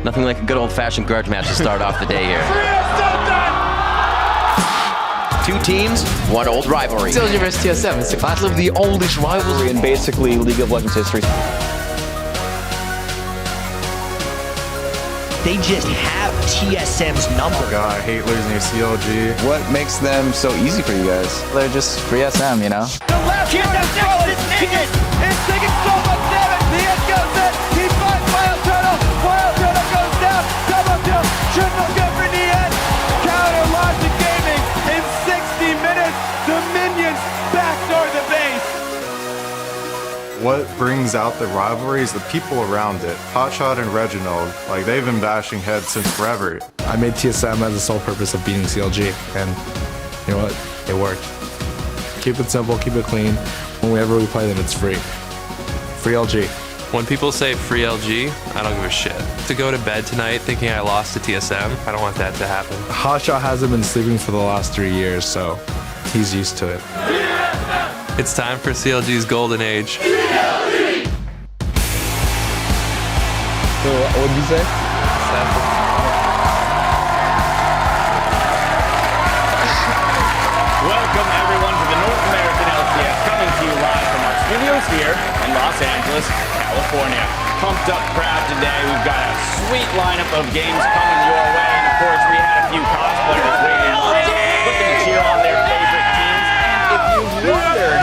Nothing like a good old-fashioned grudge match to start off the day here. Two teams, one old rivalry. CLG vs TSM, it's the battle of the oldest rivalry in basically League of Legends history. They just have TSM's number. God, I hate losing to CLG. What makes them so easy for you guys? They're just free SM, you know? The left TSM is naked. It's taking so much damage. The end goes in. He finds Wild Turtle. Wild Turtle goes down. Double kill. Should look good for the end. Counter Logic Gaming in 60 minutes. The minions backdoor the base. What brings out the rivalry is the people around it. Hotshot and Reginald, like they've been bashing heads since forever. I made TSM as the sole purpose of beating CLG, and you know what? It worked. Keep it simple, keep it clean. Whenever we play them, it's free. Free LG. When people say free LG, I don't give a shit. To go to bed tonight thinking I lost to TSM, I don't want that to happen. Hotshot hasn't been sleeping for the last 3 years, so he's used to it. It's time for CLG's golden age. So what did you say? Welcome everyone to the North American LCS, coming to you live from our studios here in Los Angeles, California. Pumped up crowd today. We've got a sweet lineup of games coming your way, and of course we had a few cosplayers waiting looking to cheer on their favorite teams. And if you wondered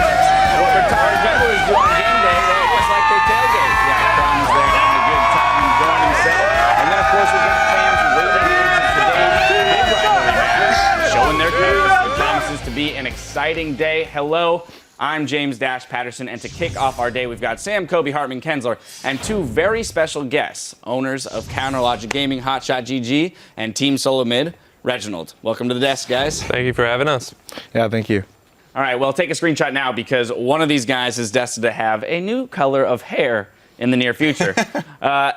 what Retired Jungle is doing game day, well, it looks like they tailgate. Yeah, Crumb's there having a good time enjoying himself. And then of course we've got fans waiting for today's big rivalry match, showing their colors. It promises to be an exciting day. Hello, I'm James Dash Patterson, and to kick off our day, we've got Sam, Kobe, Hartman, Kensler, and two very special guests, owners of Counter Logic Gaming, Hotshot GG, and Team Solo Mid, Reginald. Welcome to the desk, guys. Thank you for having us. Yeah, thank you. All right, well, take a screenshot now because one of these guys is destined to have a new color of hair in the near future. I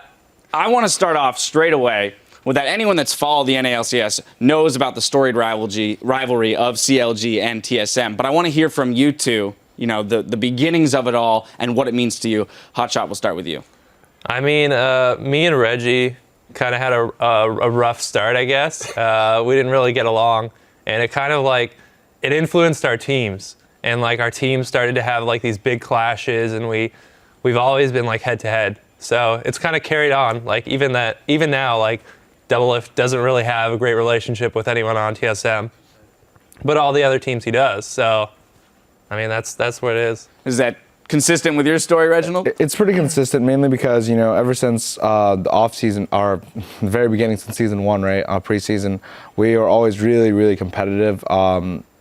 want to start off straight away with that anyone that's followed the NA LCS knows about the storied rivalry of CLG and TSM. But I want to hear from you two, you know, the beginnings of it all and what it means to you. Hotshot, we'll start with you. I mean, me and Reggie kind of had a rough start, I guess. We didn't really get along, and it kind of like, it influenced our teams. And like our teams started to have like these big clashes, and we've always been like head to head. So it's kind of carried on. Like even now, like WFX doesn't really have a great relationship with anyone on TSM, but all the other teams he does. So, I mean, that's what it is. Is that consistent with your story, Reginald? It's pretty consistent, mainly because, you know, ever since the off season, or the very beginning since season 1, right, preseason, we were always really, really competitive.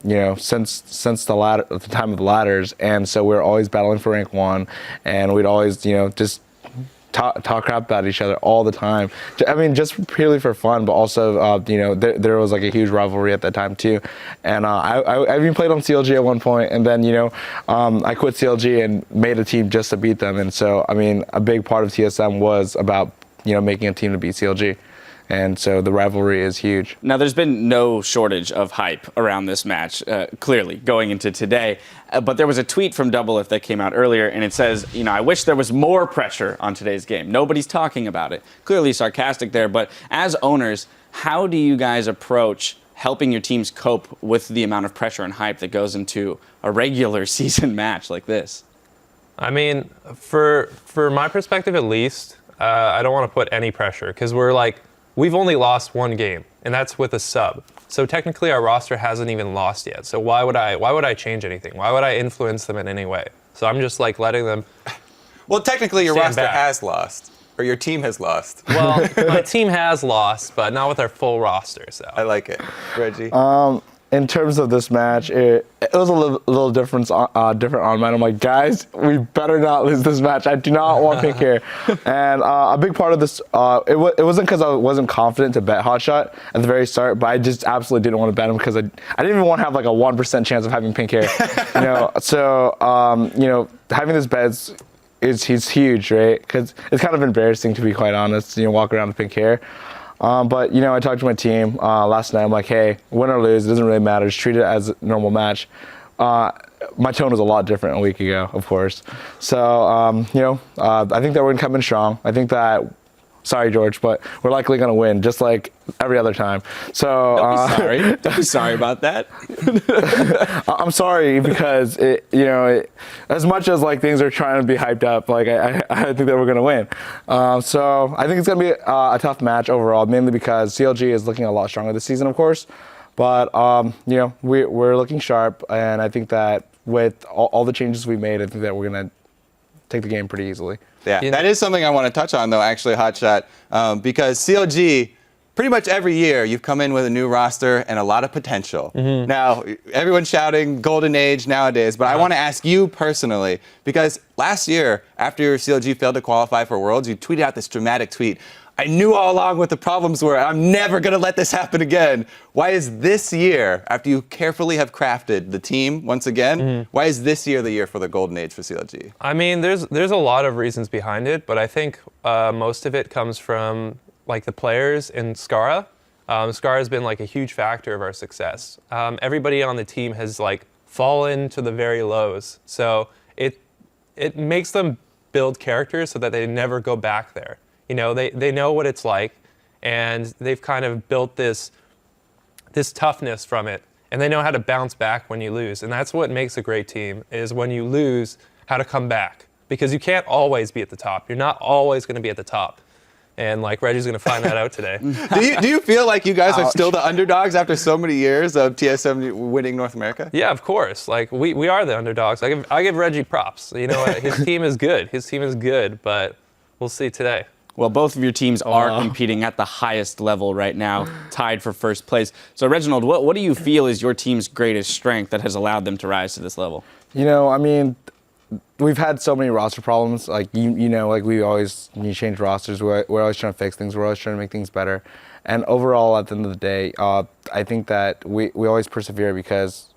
You know, since the time of the ladders, and so we were always battling for rank 1, and we'd always, you know, just talk crap about each other all the time. I mean, just purely for fun, but also, you know, there was like a huge rivalry at that time too. And I even played on CLG at one point, and then, you know, I quit CLG and made a team just to beat them. And so, I mean, a big part of TSM was about, you know, making a team to beat CLG. And so the rivalry is huge. Now, there's been no shortage of hype around this match, clearly, going into today. But there was a tweet from WFX that came out earlier, and it says, you know, I wish there was more pressure on today's game. Nobody's talking about it. Clearly sarcastic there, but as owners, how do you guys approach helping your teams cope with the amount of pressure and hype that goes into a regular season match like this? I mean, for my perspective at least, I don't want to put any pressure, because we've only lost one game, and that's with a sub. So technically our roster hasn't even lost yet. So why would I change anything? Why would I influence them in any way? So I'm just like letting them. Well, technically your roster back. has lost, or your team has lost. Well, my team has lost, but not with our full roster. So I like it, Reggie. In terms of this match, it was a little different on mine. I'm like, guys, we better not lose this match. I do not want pink hair. And a big part of this, it wasn't because I wasn't confident to bet Hotshot at the very start, but I just absolutely didn't want to bet him because I didn't even want to have like a 1% chance of having pink hair. You know, so you know, having this bet he's huge, right? Because it's kind of embarrassing, to be quite honest. You know, walk around with pink hair. But, you know, I talked to my team last night. I'm like, hey, win or lose, it doesn't really matter. Just treat it as a normal match. My tone was a lot different a week ago, of course. So, you know, I think that we're going to come in strong. I think that sorry, George, but we're likely going to win, just like every other time. So Don't be sorry. Don't be sorry about that. I'm sorry because as much as like things are trying to be hyped up, like I think that we're going to win. So I think it's going to be a tough match overall, mainly because CLG is looking a lot stronger this season, of course. But we're looking sharp, and I think that with all the changes we've made, I think that we're going to take the game pretty easily. Yeah, that is something I want to touch on, though, actually, Hotshot, because CLG, pretty much every year, you've come in with a new roster and a lot of potential. Now, everyone's shouting golden age nowadays, but I want to ask you personally, because last year, after your CLG failed to qualify for Worlds, you tweeted out this dramatic tweet. I knew all along what the problems were. I'm never going to let this happen again. Why is this year, after you carefully have crafted the team once again, why is this year the year for the golden age for CLG? I mean, there's a lot of reasons behind it, but I think most of it comes from like the players in Skara. Skara has been like a huge factor of our success. Everybody on the team has like fallen to the very lows, so it makes them build characters so that they never go back there. You know, they know what it's like, and they've kind of built this toughness from it, and they know how to bounce back when you lose. And that's what makes a great team, is when you lose, how to come back. Because you can't always be at the top. You're not always going to be at the top. And like Reggie's going to find that out today. Do you feel like you guys are still the underdogs after so many years of TSM winning North America? Yeah, of course. Like we are the underdogs. I give Reggie props. You know what? His team is good. His team is good, but we'll see today. Well, both of your teams are competing at the highest level right now, tied for first place. So, Reginald, what do you feel is your team's greatest strength that has allowed them to rise to this level? You know, I mean, we've had so many roster problems. Like, like you change rosters. We're always trying to fix things. We're always trying to make things better. And overall, at the end of the day, I think that we always persevere because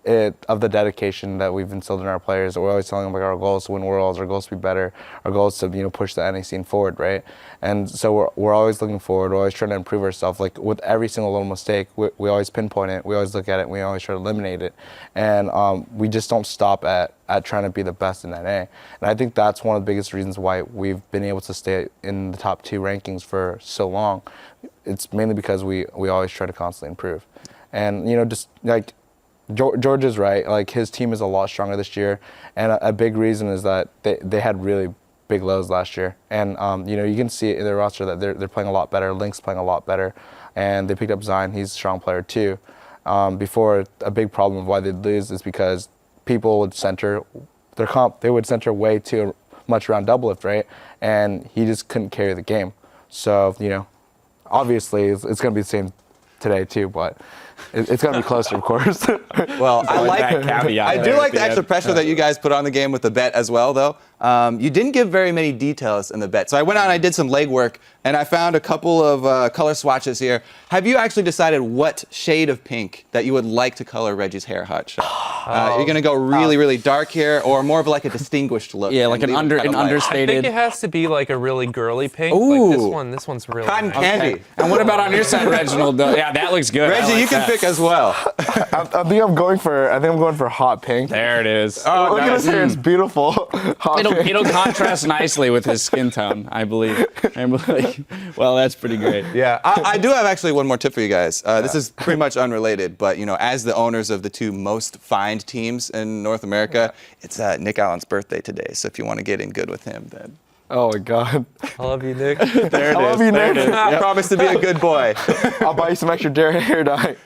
of the dedication that we've instilled in our players. We're always telling them like our goal is to win Worlds, our goal is to be better, our goal is to push the NA scene forward, right? And so we're always looking forward. We're always trying to improve ourselves. Like with every single little mistake, we always pinpoint it. We always look at it. And we always try to eliminate it. And we just don't stop at trying to be the best in NA. And I think that's one of the biggest reasons why we've been able to stay in the top 2 rankings for so long. It's mainly because we always try to constantly improve. And just like George is right. Like his team is a lot stronger this year, and a big reason is that they had really big lows last year. And you can see in their roster that they're playing a lot better. Link's playing a lot better, and they picked up Zion. He's a strong player too. Before, a big problem of why they lose is because people would center their comp. They would center way too much around doublelift, right? And he just couldn't carry the game. So obviously it's going to be the same today too, but it's going to be closer, of course. Well, I do like the extra pressure that you guys put on the game with the bet as well, though. You didn't give very many details in the bet. So I went out and I did some legwork, and I found a couple of color swatches here. Have you actually decided what shade of pink that you would like to color Reggie's hair, Hotshot? You're going to go really, really dark here, or more of like a distinguished look? Yeah, like an understated. I think it has to be like a really girly pink. Ooh. Like this one's really Cotton nice. candy. Okay. And what about on your side, Reginald? Yeah, that looks good. Reggie, you can pick as well. I think I'm going for hot pink. There it is. Oh, Look at his hair, it's beautiful. Hot pink. It'll contrast nicely with his skin tone, I believe. Well, that's pretty great. Yeah, I do have actually one more tip for you guys. This is pretty much unrelated, but as the owners of the 2 most fined teams in North America, it's Nick Allen's birthday today. So if you want to get in good with him, then. Oh my God. I love you, Nick. There it is. I love you, Nick. I promise to be a good boy. I'll buy you some extra hair dye.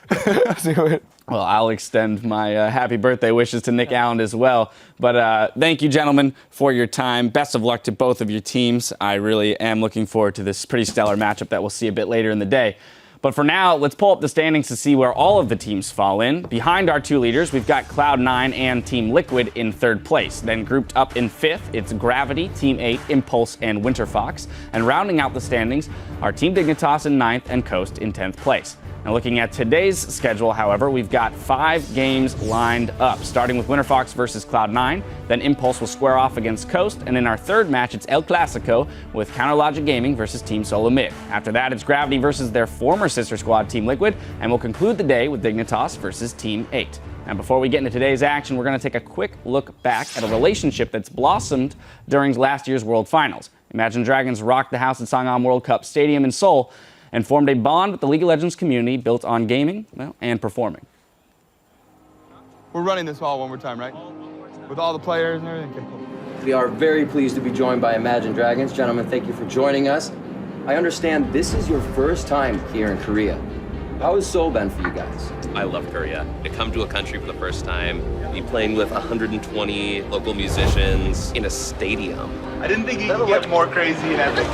Well, I'll extend my happy birthday wishes to Nick Allen as well. But thank you, gentlemen, for your time. Best of luck to both of your teams. I really am looking forward to this pretty stellar matchup that we'll see a bit later in the day. But for now, let's pull up the standings to see where all of the teams fall in. Behind our 2 leaders, we've got Cloud9 and Team Liquid in 3rd place. Then grouped up in 5th, it's Gravity, Team 8, Impulse, and Winsterfox. And rounding out the standings are Team Dignitas in 9th and Coast in 10th place. Now looking at today's schedule, however, we've got 5 games lined up, starting with Winterfox versus Cloud9, then Impulse will square off against Coast, and in our 3rd match, it's El Clasico with Counterlogic Gaming versus Team Solo Mid. After that, it's Gravity versus their former sister squad, Team Liquid, and we'll conclude the day with Dignitas versus Team 8. And before we get into today's action, we're going to take a quick look back at a relationship that's blossomed during last year's World Finals. Imagine Dragons rocked the House at Sangam World Cup Stadium in Seoul and formed a bond with the League of Legends community built on gaming, and performing. We're running this all one more time, right? With all the players and everything. We are very pleased to be joined by Imagine Dragons. Gentlemen, thank you for joining us. I understand this is your first time here in Korea. How has Seoul been for you guys? I love Korea. To come to a country for the first time, be playing with 120 local musicians in a stadium. I didn't think you could get more crazy and epic.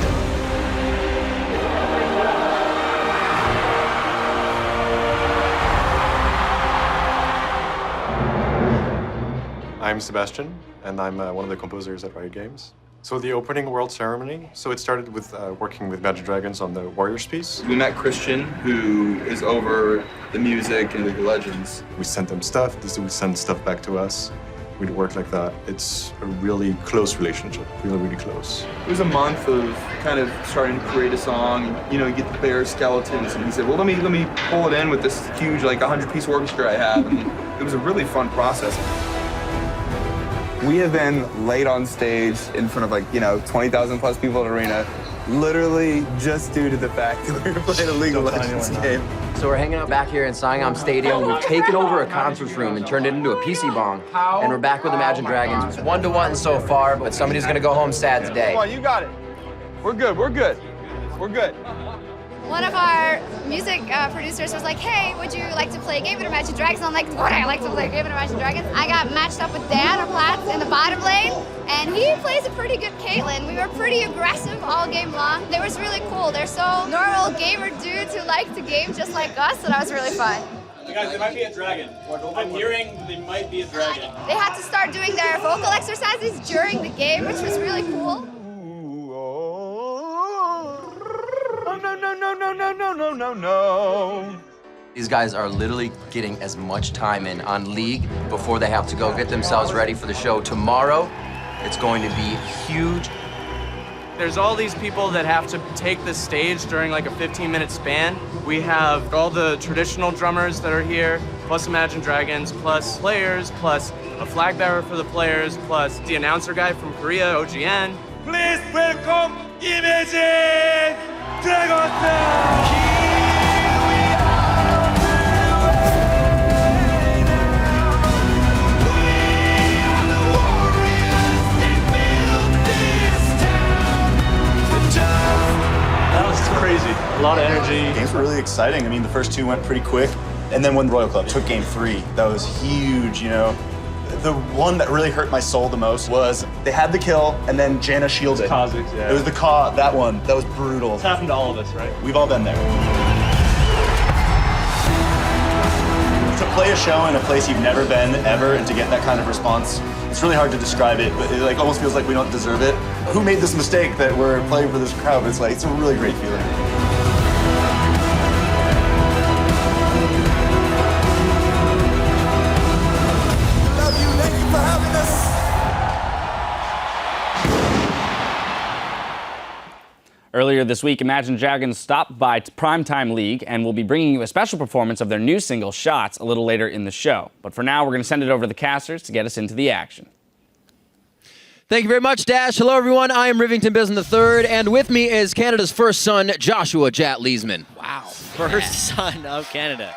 I'm Sebastian, and I'm one of the composers at Riot Games. So the opening world ceremony, so it started with working with Imagine Dragons on the Warriors piece. We met Christian, who is over the music and League of Legends. We sent them stuff, they would send stuff back to us. We'd work like that. It's a really close relationship, really close. It was a month of kind of starting to create a song. You know, you get the bare skeletons, and he said, well, let me pull it in with this huge, like 100-piece orchestra I have. And it was a really fun process. We have been late on stage in front of 20,000 plus people in the arena, literally just due to the fact that we were playing a League of Legends game. So we're hanging out back here in Sangam Stadium. We've taken over a conference room and turned it into a PC bong. And we're back with Imagine Dragons. It's 1-1 so far, but somebody's gonna go home sad today. Come on, you got it. We're good, we're good. We're good. One of our music producers was like, hey, would you like to play a game with Imagine Dragons? And I'm like, would I like to play a game with Imagine Dragons? I got matched up with Dan or Platts in the bottom lane, and he plays a pretty good Caitlyn. We were pretty aggressive all game long. It was really cool. They're so normal gamer dudes who like to game just like us, so that was really fun. Guys, there might be a dragon. I'm hearing they might be a dragon. They had to start doing their vocal exercises during the game, which was really cool. No. These guys are literally getting as much time in on League before they have to go get themselves ready for the show tomorrow. It's going to be huge. There's all these people that have to take the stage during like a 15-minute span. We have all the traditional drummers that are here, plus Imagine Dragons, plus players, plus a flag bearer for the players, plus the announcer guy from Korea, OGN. Please welcome Imagine Dragons! Crazy. A lot of energy. Games were really exciting. I mean, the first two went pretty quick. And then when Royal Club took game 3, that was huge, you know. The one that really hurt my soul the most was they had the kill and then Janna shielded. Kha'Zix, yeah. It was the Ka, that one. That was brutal. It's happened to all of us, right? We've all been there. To play a show in a place you've never been ever and to get that kind of response, it's really hard to describe it, but it almost feels like we don't deserve it. Who made this mistake that we're playing for this crowd? It's a really great feeling. Love you, thank you for having us. Earlier this week, Imagine Dragons stopped by Primetime League and will be bringing you a special performance of their new single, Shots, a little later in the show. But for now, we're going to send it over to the casters to get us into the action. Thank you very much, Dash. Hello, everyone. I am Rivington Bisson III, and with me is Canada's first son, Joshua Jat Leesman. Wow. First son of Canada.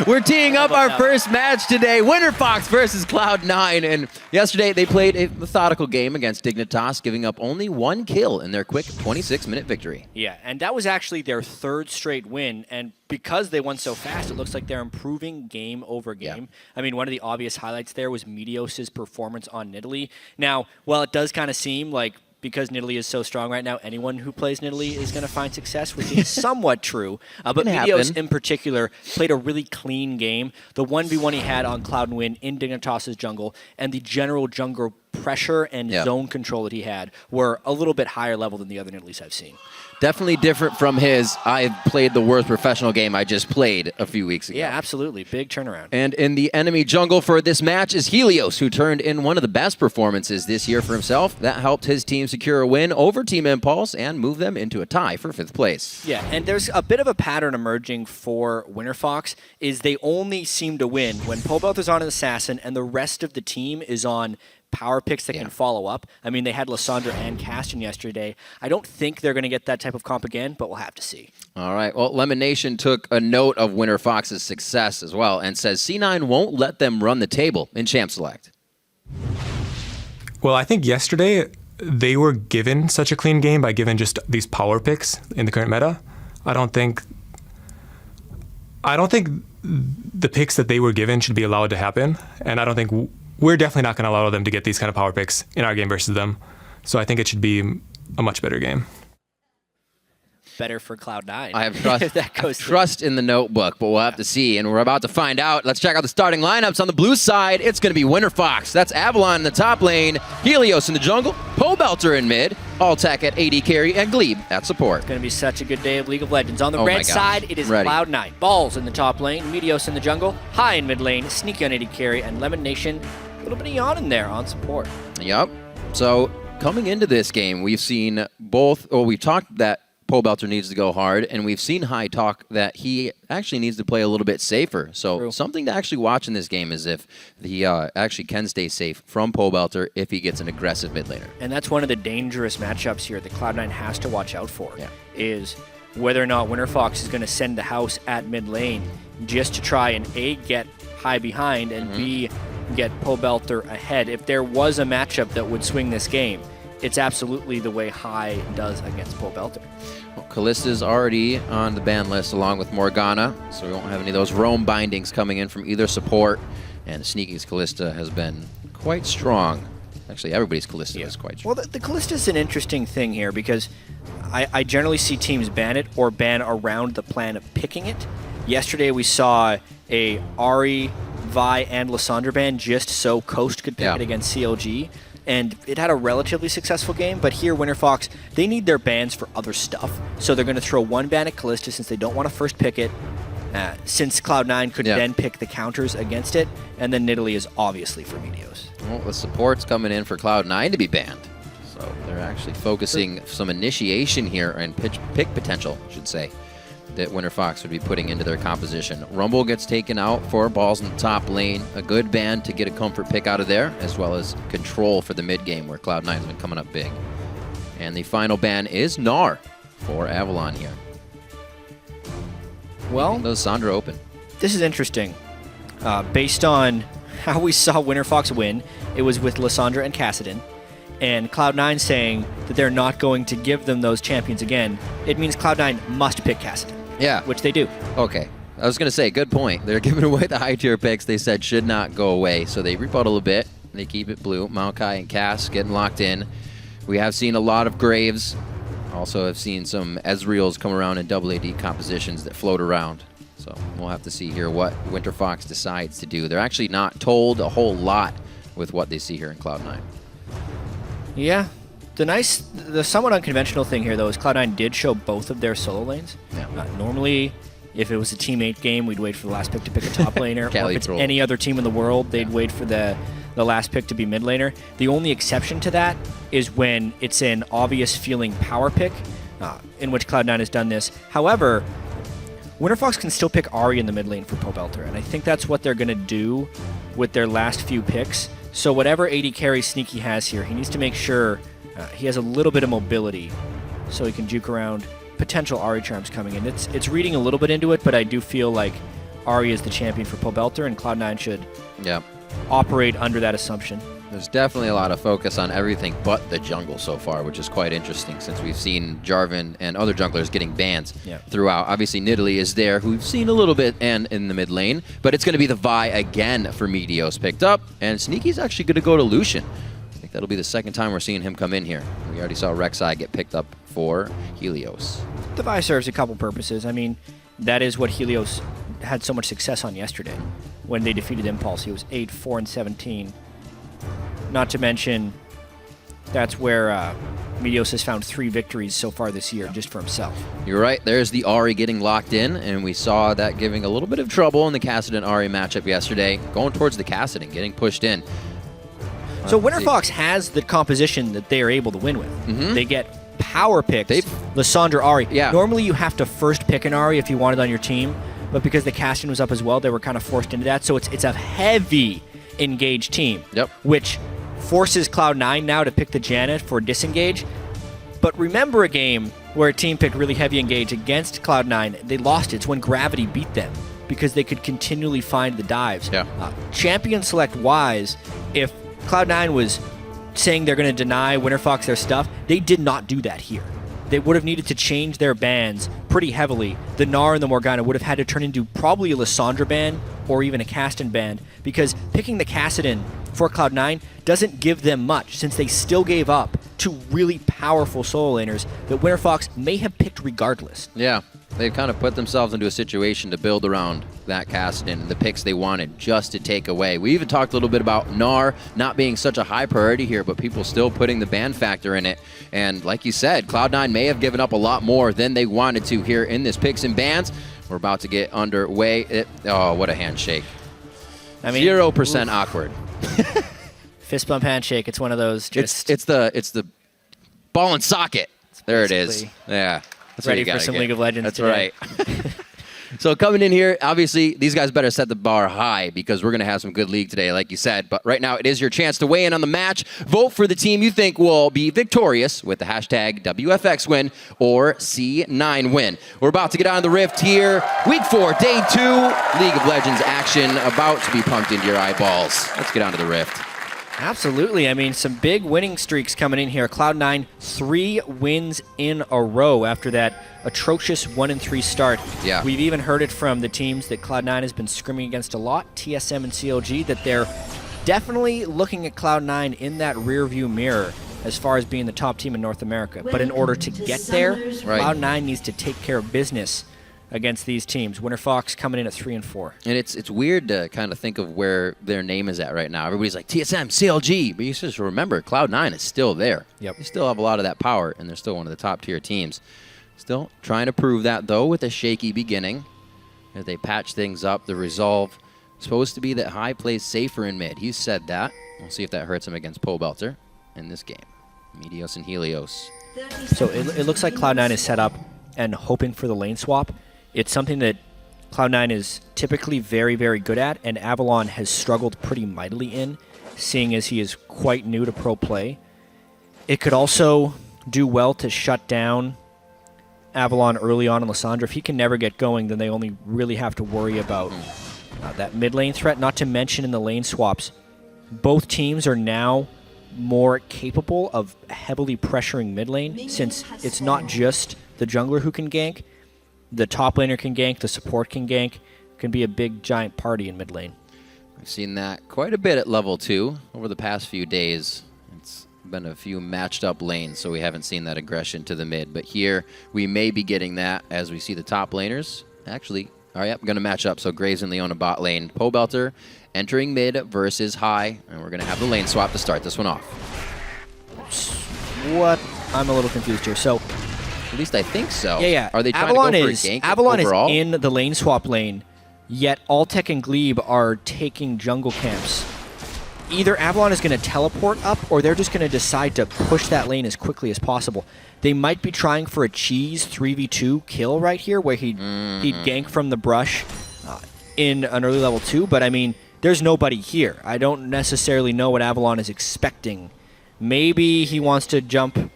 We're teeing up our first match today, Winterfox versus Cloud9. And yesterday, they played a methodical game against Dignitas, giving up only 1 kill in their quick 26-minute victory. Yeah, and that was actually their 3rd straight win. And because they won so fast, it looks like they're improving game over game. Yeah. I mean, one of the obvious highlights there was Meteos' performance on Nidalee. Now, while it does kind of seem like because Nidalee is so strong right now, anyone who plays Nidalee is going to find success, which is somewhat true. But Meteos in particular played a really clean game. The 1v1 he had on Cloud9 in Dignitas' jungle and the general jungle pressure and zone control that he had were a little bit higher level than the other Nidalees I've seen. Definitely different from his. I played the worst professional game I just played a few weeks ago. Yeah, absolutely. Big turnaround. And in the enemy jungle for this match is Helios, who turned in one of the best performances this year for himself. That helped his team secure a win over Team Impulse and move them into a tie for 5th place. Yeah, and there's a bit of a pattern emerging for Winterfox, is they only seem to win when Pobelth is on an Assassin and the rest of the team is on power picks that can follow up. I mean, they had Lysandra and Caston yesterday. I don't think they're going to get that type of comp again, but we'll have to see. All right. Well, Lemon Nation took a note of Winterfox's success as well and says C9 won't let them run the table in Champ Select. Well, I think yesterday they were given such a clean game by giving just these power picks in the current meta. I don't think the picks that they were given should be allowed to happen, and I don't think we're definitely not going to allow them to get these kind of power picks in our game versus them. So I think it should be a much better game. Better for Cloud9. I have trust in the notebook, but we'll have to see, and we're about to find out. Let's check out the starting lineups. On the blue side, it's going to be Winterfox. That's Avalon in the top lane, Helios in the jungle, Pobelter in mid, Alltech at AD carry, and Glebe at support. It's going to be such a good day of League of Legends. On the red side, it is Cloud9. Balls in the top lane, Meteos in the jungle, High in mid lane, Sneaky on AD carry, and Lemon Nation, a little bit of Yawn in there on support. Yep. So coming into this game, we've seen both, we've talked that Pobelter needs to go hard, and we've seen High talk that he actually needs to play a little bit safer. So something to actually watch in this game is if he actually can stay safe from Pobelter if he gets an aggressive mid laner. And that's one of the dangerous matchups here that Cloud9 has to watch out for, is whether or not Winterfox is going to send the house at mid lane just to try and A, get High behind, and B, get Pobelter ahead. If there was a matchup that would swing this game, it's absolutely the way High does against Pobelter. Well, Kallista's already on the ban list along with Morgana, so we won't have any of those roam bindings coming in from either support. And Sneaky's Kallista has been quite strong. Actually, everybody's Kallista is quite strong. Well, the Kallista's an interesting thing here because I generally see teams ban it or ban around the plan of picking it. Yesterday we saw a Ahri, Vi, and Lysandra ban just so Coast could pick it against CLG. And it had a relatively successful game, but here, Winterfox, they need their bans for other stuff. So they're going to throw one ban at Kallista since they don't want to first pick it, since Cloud9 could then pick the counters against it, and then Nidalee is obviously for Meteos. Well, the support's coming in for Cloud9 to be banned. So they're actually focusing some initiation here and pick potential, I should say, that Winterfox would be putting into their composition. Rumble gets taken out for balls in the top lane. A good ban to get a comfort pick out of there, as well as control for the mid game where Cloud9 has been coming up big. And the final ban is Gnar for Avalon here. Well, Lysandra open. This is interesting. Based on how we saw Winterfox win, it was with Lysandra and Kassadin. And Cloud9 saying that they're not going to give them those champions again. It means Cloud9 must pick Kassadin. Yeah. Which they do. Okay. I was going to say, good point. They're giving away the high tier picks they said should not go away. So they rebuttal a bit. They keep it blue. Maokai and Cass getting locked in. We have seen a lot of Graves. Also have seen some Ezreals come around in double AD compositions that float around. So we'll have to see here what Winterfox decides to do. They're actually not told a whole lot with what they see here in Cloud9. Yeah. The somewhat unconventional thing here, though, is Cloud9 did show both of their solo lanes. Yeah. Normally, if it was a teammate game, we'd wait for the last pick to pick a top laner. Or if it's any other team in the world, they'd wait for the last pick to be mid laner. The only exception to that is when it's an obvious feeling power pick, in which Cloud9 has done this. However, Winterfox can still pick Ahri in the mid lane for Pobelter, and I think that's what they're going to do with their last few picks. So whatever AD carry Sneaky has here, he needs to make sure he has a little bit of mobility so he can juke around potential Ahri charms coming in. It's reading a little bit into it, but I do feel like Ahri is the champion for Pobelter, and Cloud9 should operate under that assumption. There's definitely a lot of focus on everything but the jungle so far, which is quite interesting since we've seen Jarvan and other junglers getting bans throughout. Obviously, Nidalee is there, who we've seen a little bit and in the mid lane, but it's going to be the Vi again for Meteos picked up, and Sneaky's actually going to go to Lucian. I think that'll be the second time we're seeing him come in here. We already saw Rek'Sai get picked up for Helios. The Vi serves a couple purposes. I mean, that is what Helios had so much success on yesterday when they defeated Impulse. He was 8, 4, and 17. Not to mention, that's where Meteos has found 3 victories so far this year just for himself. You're right. There's the Ahri getting locked in, and we saw that giving a little bit of trouble in the Kassadin-Ahri matchup yesterday, going towards the Kassadin, getting pushed in. So Winterfox has the composition that they are able to win with. They get power picks, Lysandra, Ahri. Yeah. Normally you have to first pick an Ahri if you want it on your team, but because the Kassadin was up as well, they were kind of forced into that. So it's a heavy engaged team, which forces Cloud9 now to pick the Janet for disengage. But remember a game where a team picked really heavy engage against Cloud9. They lost it. It's when Gravity beat them because they could continually find the dives. Yeah. Champion select wise, if Cloud9 was saying they're going to deny Winterfox their stuff, they did not do that here. They would have needed to change their bans pretty heavily. The Gnar and the Morgana would have had to turn into probably a Lissandra ban or even a Kassadin ban, because picking the Kassadin for Cloud9 doesn't give them much, since they still gave up to really powerful solo laners that Winterfox may have picked regardless. Yeah, they've kind of put themselves into a situation to build around that Kassadin and the picks they wanted just to take away. We even talked a little bit about Gnar not being such a high priority here, but people still putting the ban factor in it. And like you said, Cloud9 may have given up a lot more than they wanted to here in this picks and bans. We're about to get underway. Oh, what a handshake. I mean, 0% awkward. Fist bump handshake. It's one of those. Just It's the ball and socket. There it is. Yeah. That's ready what you for gotta some get. League of Legends That's today. right. So coming in here, obviously, these guys better set the bar high because we're going to have some good league today, like you said. But right now, it is your chance to weigh in on the match. Vote for the team you think will be victorious with the hashtag WFX win or C9 win. We're about to get on the Rift here. Week 4, Day 2, League of Legends action about to be pumped into your eyeballs. Let's get on to the Rift. Absolutely. I mean, some big winning streaks coming in here. Cloud9, 3 wins in a row after that atrocious 1-3 start. Yeah. We've even heard it from the teams that Cloud9 has been scrimming against a lot, TSM and CLG, that they're definitely looking at Cloud9 in that rear view mirror as far as being the top team in North America. But in order to get there, Cloud9 needs to take care of business against these teams. Winterfox coming in at 3-4. And it's weird to kind of think of where their name is at right now. Everybody's like TSM, CLG, but you just remember Cloud9 is still there. Yep. They still have a lot of that power, and they're still one of the top tier teams. Still trying to prove that, though, with a shaky beginning. As they patch things up, the resolve supposed to be that High plays safer in mid. He's said that. We'll see if that hurts him against Pobelter in this game. Meteos and Helios. So it looks like Cloud9 is set up and hoping for the lane swap. It's something that Cloud9 is typically very, very good at, and Avalon has struggled pretty mightily in, seeing as he is quite new to pro play. It could also do well to shut down Avalon early on in Lissandra. If he can never get going, then they only really have to worry about that mid lane threat, not to mention in the lane swaps. Both teams are now more capable of heavily pressuring mid lane, since it's not just the jungler who can gank. The top laner can gank, the support can gank. It can be a big, giant party in mid lane. We've seen that quite a bit at level 2 over the past few days. It's been a few matched up lanes, so we haven't seen that aggression to the mid. But here, we may be getting that as we see the top laners. Actually, all right, going to match up. So Graves and Leona bot lane. Pobelter entering mid versus High, and we're going to have the lane swap to start this one off. What? I'm a little confused here. So, at least I think so. Yeah. Are they trying Avalon to go for is, a gank Avalon overall? is in the lane swap lane, yet Altec and Glebe are taking jungle camps. Either Avalon is going to teleport up, or they're just going to decide to push that lane as quickly as possible. They might be trying for a cheese 3v2 kill right here, where he'd gank from the brush in an early level 2, but I mean, there's nobody here. I don't necessarily know what Avalon is expecting. Maybe he wants to jump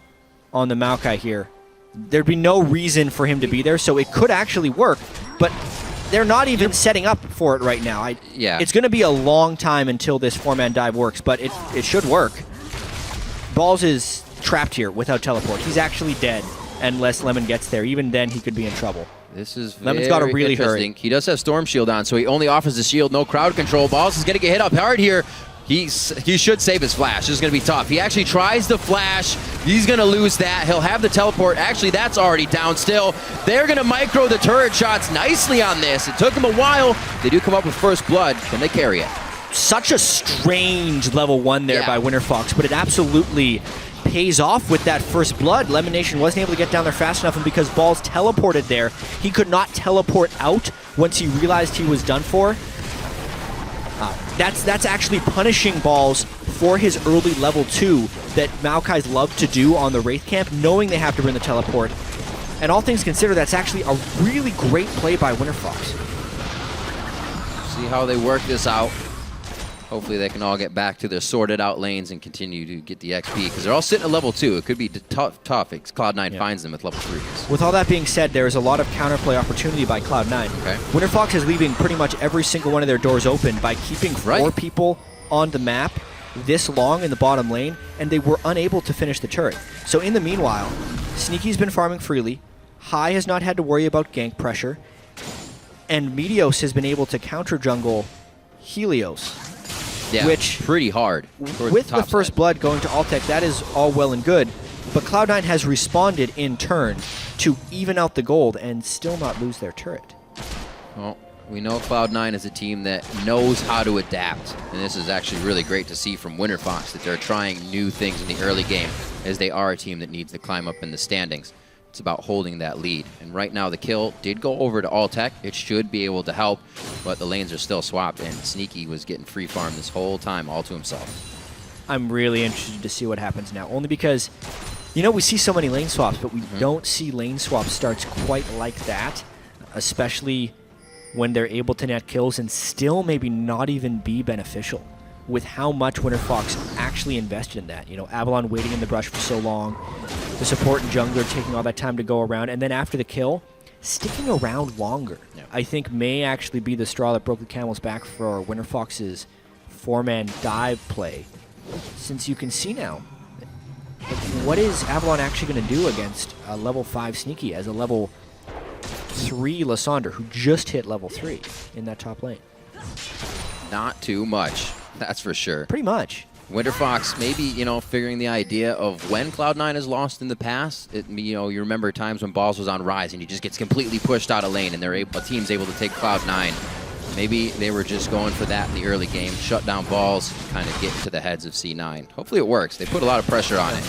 on the Maokai here. There'd be no reason for him to be there, so it could actually work, but they're not even setting up for it right now. It's going to be a long time until this 4-man dive works, but it should work. Balls is trapped here without teleport. He's actually dead unless Lemon gets there. Even then, he could be in trouble. This is Lemon's got to really hurry. He does have Storm Shield on, so he only offers the shield, no crowd control. Balls is going to get hit up hard here. He should save his flash. This is going to be tough. He actually tries the flash. He's going to lose that. He'll have the teleport. Actually, that's already down still. They're going to micro the turret shots nicely on this. It took them a while. They do come up with first blood. Can they carry it? Such a strange level 1 there by Winterfox, but it absolutely pays off with that first blood. Lemon Nation wasn't able to get down there fast enough, and because Balls teleported there, he could not teleport out once he realized he was done for. That's actually punishing Balls for his early level 2 that Maokai's love to do on the Wraith camp, knowing they have to bring the teleport. And all things considered, that's actually a really great play by Winterfox. See how they work this out. Hopefully they can all get back to their sorted out lanes and continue to get the XP, because they're all sitting at level 2. It could be tough if Cloud9 finds them at level 3s. With all that being said, there is a lot of counterplay opportunity by Cloud9. Okay. Winterfox is leaving pretty much every single one of their doors open by keeping 4 people on the map this long in the bottom lane, and they were unable to finish the turret. So in the meanwhile, Sneaky's been farming freely, High has not had to worry about gank pressure, and Meteos has been able to counter jungle Helios. Yeah, which pretty hard. With the first blood going to Altec, that is all well and good, but Cloud9 has responded in turn to even out the gold and still not lose their turret. Well, we know Cloud9 is a team that knows how to adapt, and this is actually really great to see from Winterfox, that they're trying new things in the early game, as they are a team that needs to climb up in the standings. It's about holding that lead. And right now the kill did go over to Altec. It should be able to help, but the lanes are still swapped, and Sneaky was getting free farm this whole time all to himself. I'm really interested to see what happens now, only because, you know, we see so many lane swaps, but we don't see lane swap starts quite like that, especially when they're able to net kills and still maybe not even be beneficial with how much Winterfox actually invested in that. You know, Avalon waiting in the brush for so long, the support and jungler taking all that time to go around, and then after the kill, sticking around longer, I think may actually be the straw that broke the camel's back for Winterfox's 4-man dive play. Since you can see now, what is Avalon actually going to do against a level 5 Sneaky as a level 3 Lysander who just hit level 3 in that top lane? Not too much, that's for sure. Pretty much. Winterfox maybe, you know, figuring the idea of when Cloud9 has lost in the past. You know, you remember times when Balls was on Rise and he just gets completely pushed out of lane and a team's able to take Cloud9. Maybe they were just going for that in the early game, shut down Balls, kind of get into the heads of C9. Hopefully it works. They put a lot of pressure on it.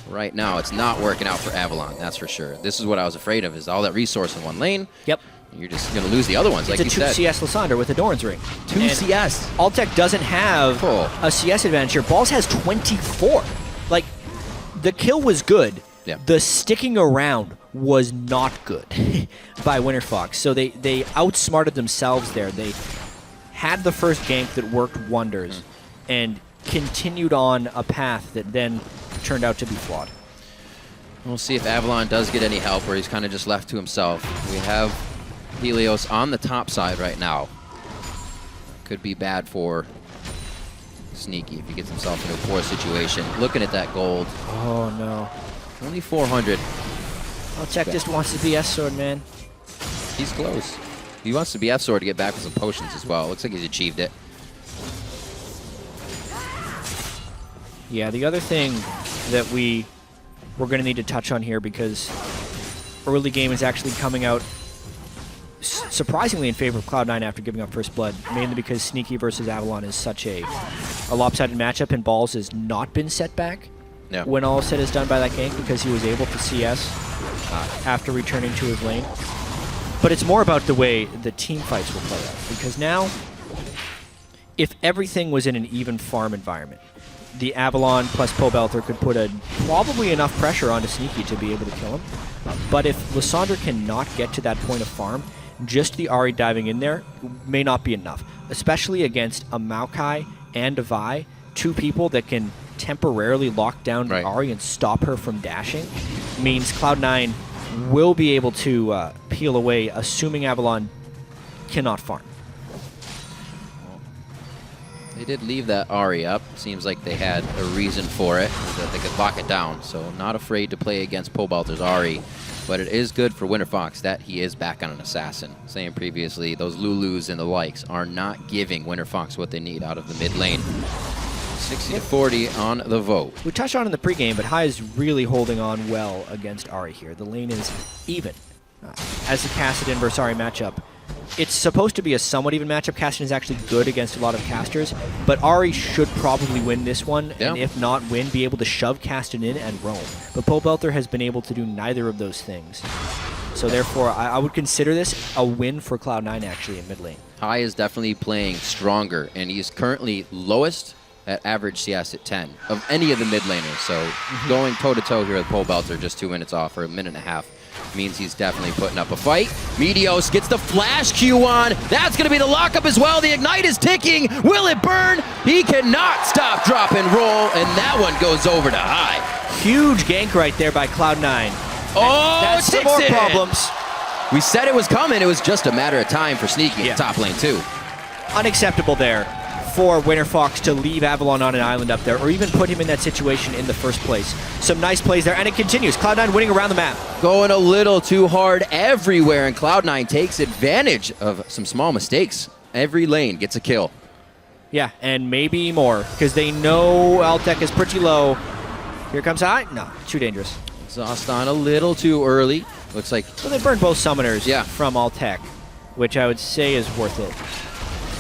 Right now, it's not working out for Avalon, that's for sure. This is what I was afraid of, is all that resource in one lane. Yep. You're just going to lose the other ones, like you said. It's a 2 CS Lysander with a Doran's Ring. 2 CS. Altec doesn't have a CS advantage here. Balls has 24. Like, the kill was good. Yeah. The sticking around was not good by Winterfox. So they outsmarted themselves there. They had the first gank that worked wonders and continued on a path that then turned out to be flawed. We'll see if Avalon does get any help, or he's kind of just left to himself. We have Helios on the top side right now. Could be bad for Sneaky if he gets himself in a poor situation. Looking at that gold. Oh, no. Only 400. Altec just wants to be S-Sword, man. He's close. He wants to be F-Sword to get back with some potions as well. Looks like he's achieved it. Yeah, the other thing that we're going to need to touch on here, because early game is actually coming out surprisingly in favor of Cloud9 after giving up first blood, mainly because Sneaky versus Avalon is such a lopsided matchup, and Balls has not been set back when all said is done by that gank, because he was able to CS after returning to his lane. But it's more about the way the team fights will play out, because now, if everything was in an even farm environment, the Avalon plus Pobelter could put probably enough pressure onto Sneaky to be able to kill him. But if Lysander cannot get to that point of farm, just the Ahri diving in there may not be enough, especially against a Maokai and a Vi, 2 people that can temporarily lock down the Ahri and stop her from dashing, means Cloud9 will be able to peel away, assuming Avalon cannot farm. They did leave that Ahri up. Seems like they had a reason for it, that they could lock it down. So not afraid to play against Pobelter's Ahri. But it is good for Winterfox that he is back on an Assassin. Saying previously, those Lulus and the likes are not giving Winterfox what they need out of the mid lane. 60-40 on the vote. We touched on it in the pregame, but High is really holding on well against Ahri here. The lane is even. As the Kassadin versus Ahri matchup, it's supposed to be a somewhat even matchup. Kassadin is actually good against a lot of casters, but Ahri should probably win this one, and if not win, be able to shove Kassadin in and roam. But Pobelter has been able to do neither of those things. So therefore, I would consider this a win for Cloud9 actually in mid lane. High is definitely playing stronger, and he's currently lowest at average CS at 10 of any of the mid laners. So going toe-to-toe here with Pobelter, just 2 minutes off, or a minute and a half. means he's definitely putting up a fight. Meteos gets the flash Q on. That's going to be the lockup as well. The Ignite is ticking. Will it burn? He cannot stop, drop, and roll, and that one goes over to high. Huge gank right there by Cloud9. Oh, that's some more problems. We said it was coming. It was just a matter of time for Sneaky in top lane, too. Unacceptable there for Winterfox to leave Avalon on an island up there, or even put him in that situation in the first place. Some nice plays there, and it continues. Cloud9 winning around the map. Going a little too hard everywhere, and Cloud9 takes advantage of some small mistakes. Every lane gets a kill. Yeah, and maybe more, because they know Altec is pretty low. Here comes high. No, too dangerous. Exhaust on a little too early. Looks like... So they burned both summoners from Altec, which I would say is worth it.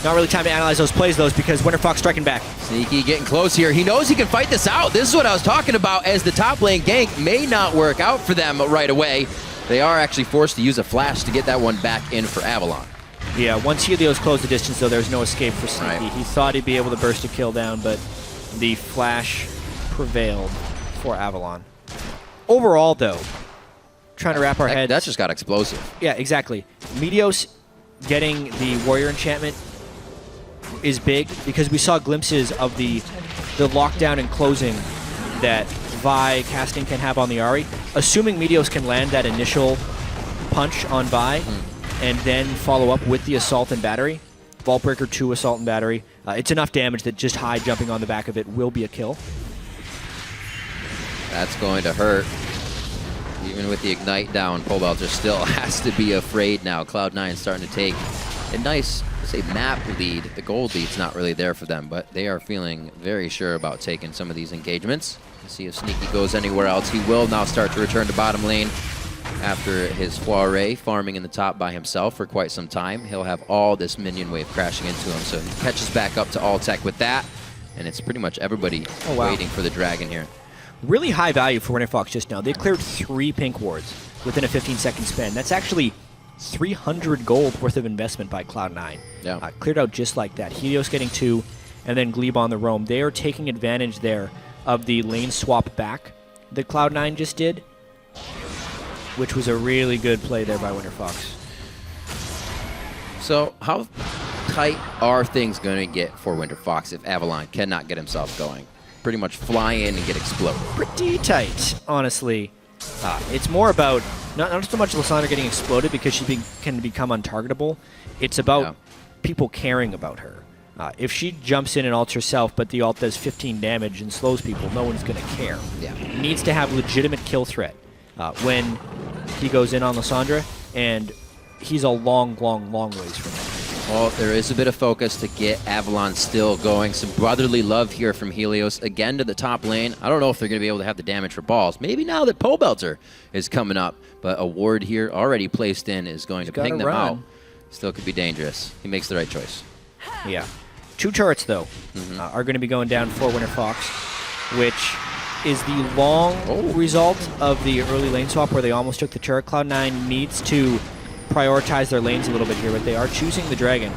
Not really time to analyze those plays, though, because Winterfox striking back. Sneaky getting close here. He knows he can fight this out. This is what I was talking about, as the top lane gank may not work out for them right away. They are actually forced to use a flash to get that one back in for Avalon. Yeah, once Helios closed the distance, though, there's no escape for Sneaky. Right. He thought he'd be able to burst a kill down, but the flash prevailed for Avalon. Overall, though, trying to wrap our heads... That just got explosive. Yeah, exactly. Meteos getting the Warrior enchantment is big, because we saw glimpses of the lockdown and closing that Vi casting can have on the Ahri. Assuming Meteos can land that initial punch on Vi and then follow up with the Assault and Battery, Vault Breaker 2 Assault and Battery, it's enough damage that just high jumping on the back of it will be a kill. That's going to hurt. Even with the Ignite down, Pobelter still has to be afraid now. Cloud9 starting to take a nice, say, map lead. The gold lead's not really there for them, but they are feeling very sure about taking some of these engagements. Let's see if Sneaky goes anywhere else. He will now start to return to bottom lane after his foray, farming in the top by himself for quite some time. He'll have all this minion wave crashing into him, so he catches back up to Altec with that, and it's pretty much everybody waiting for the dragon here. Really high value for Winterfox just now. They cleared 3 pink wards within a 15-second span. That's actually 300 gold worth of investment by Cloud9. Yeah. Cleared out just like that. Helios getting 2, and then Glebe on the roam. They are taking advantage there of the lane swap back that Cloud9 just did, which was a really good play there by Winterfox. So how tight are things going to get for Winterfox if Avalon cannot get himself going? Pretty much fly in and get exploded. Pretty tight, honestly. It's more about not so much Lysandra getting exploded because she can become untargetable. It's about people caring about her. If she jumps in and ults herself, but the ult does 15 damage and slows people, no one's going to care. Yeah. Needs to have legitimate kill threat when he goes in on Lysandra, and he's a long ways from it. Well, there is a bit of focus to get Avalon still going. Some brotherly love here from Helios. Again to the top lane. I don't know if they're going to be able to have the damage for balls. Maybe now that Pobelter is coming up. But a ward here already placed in is going to ping them out. Still could be dangerous. He makes the right choice. Yeah. 2 turrets, though, are going to be going down for Winterfox, which is the long result of the early lane swap where they almost took the turret. Cloud9 needs to prioritize their lanes a little bit here, but they are choosing the dragon.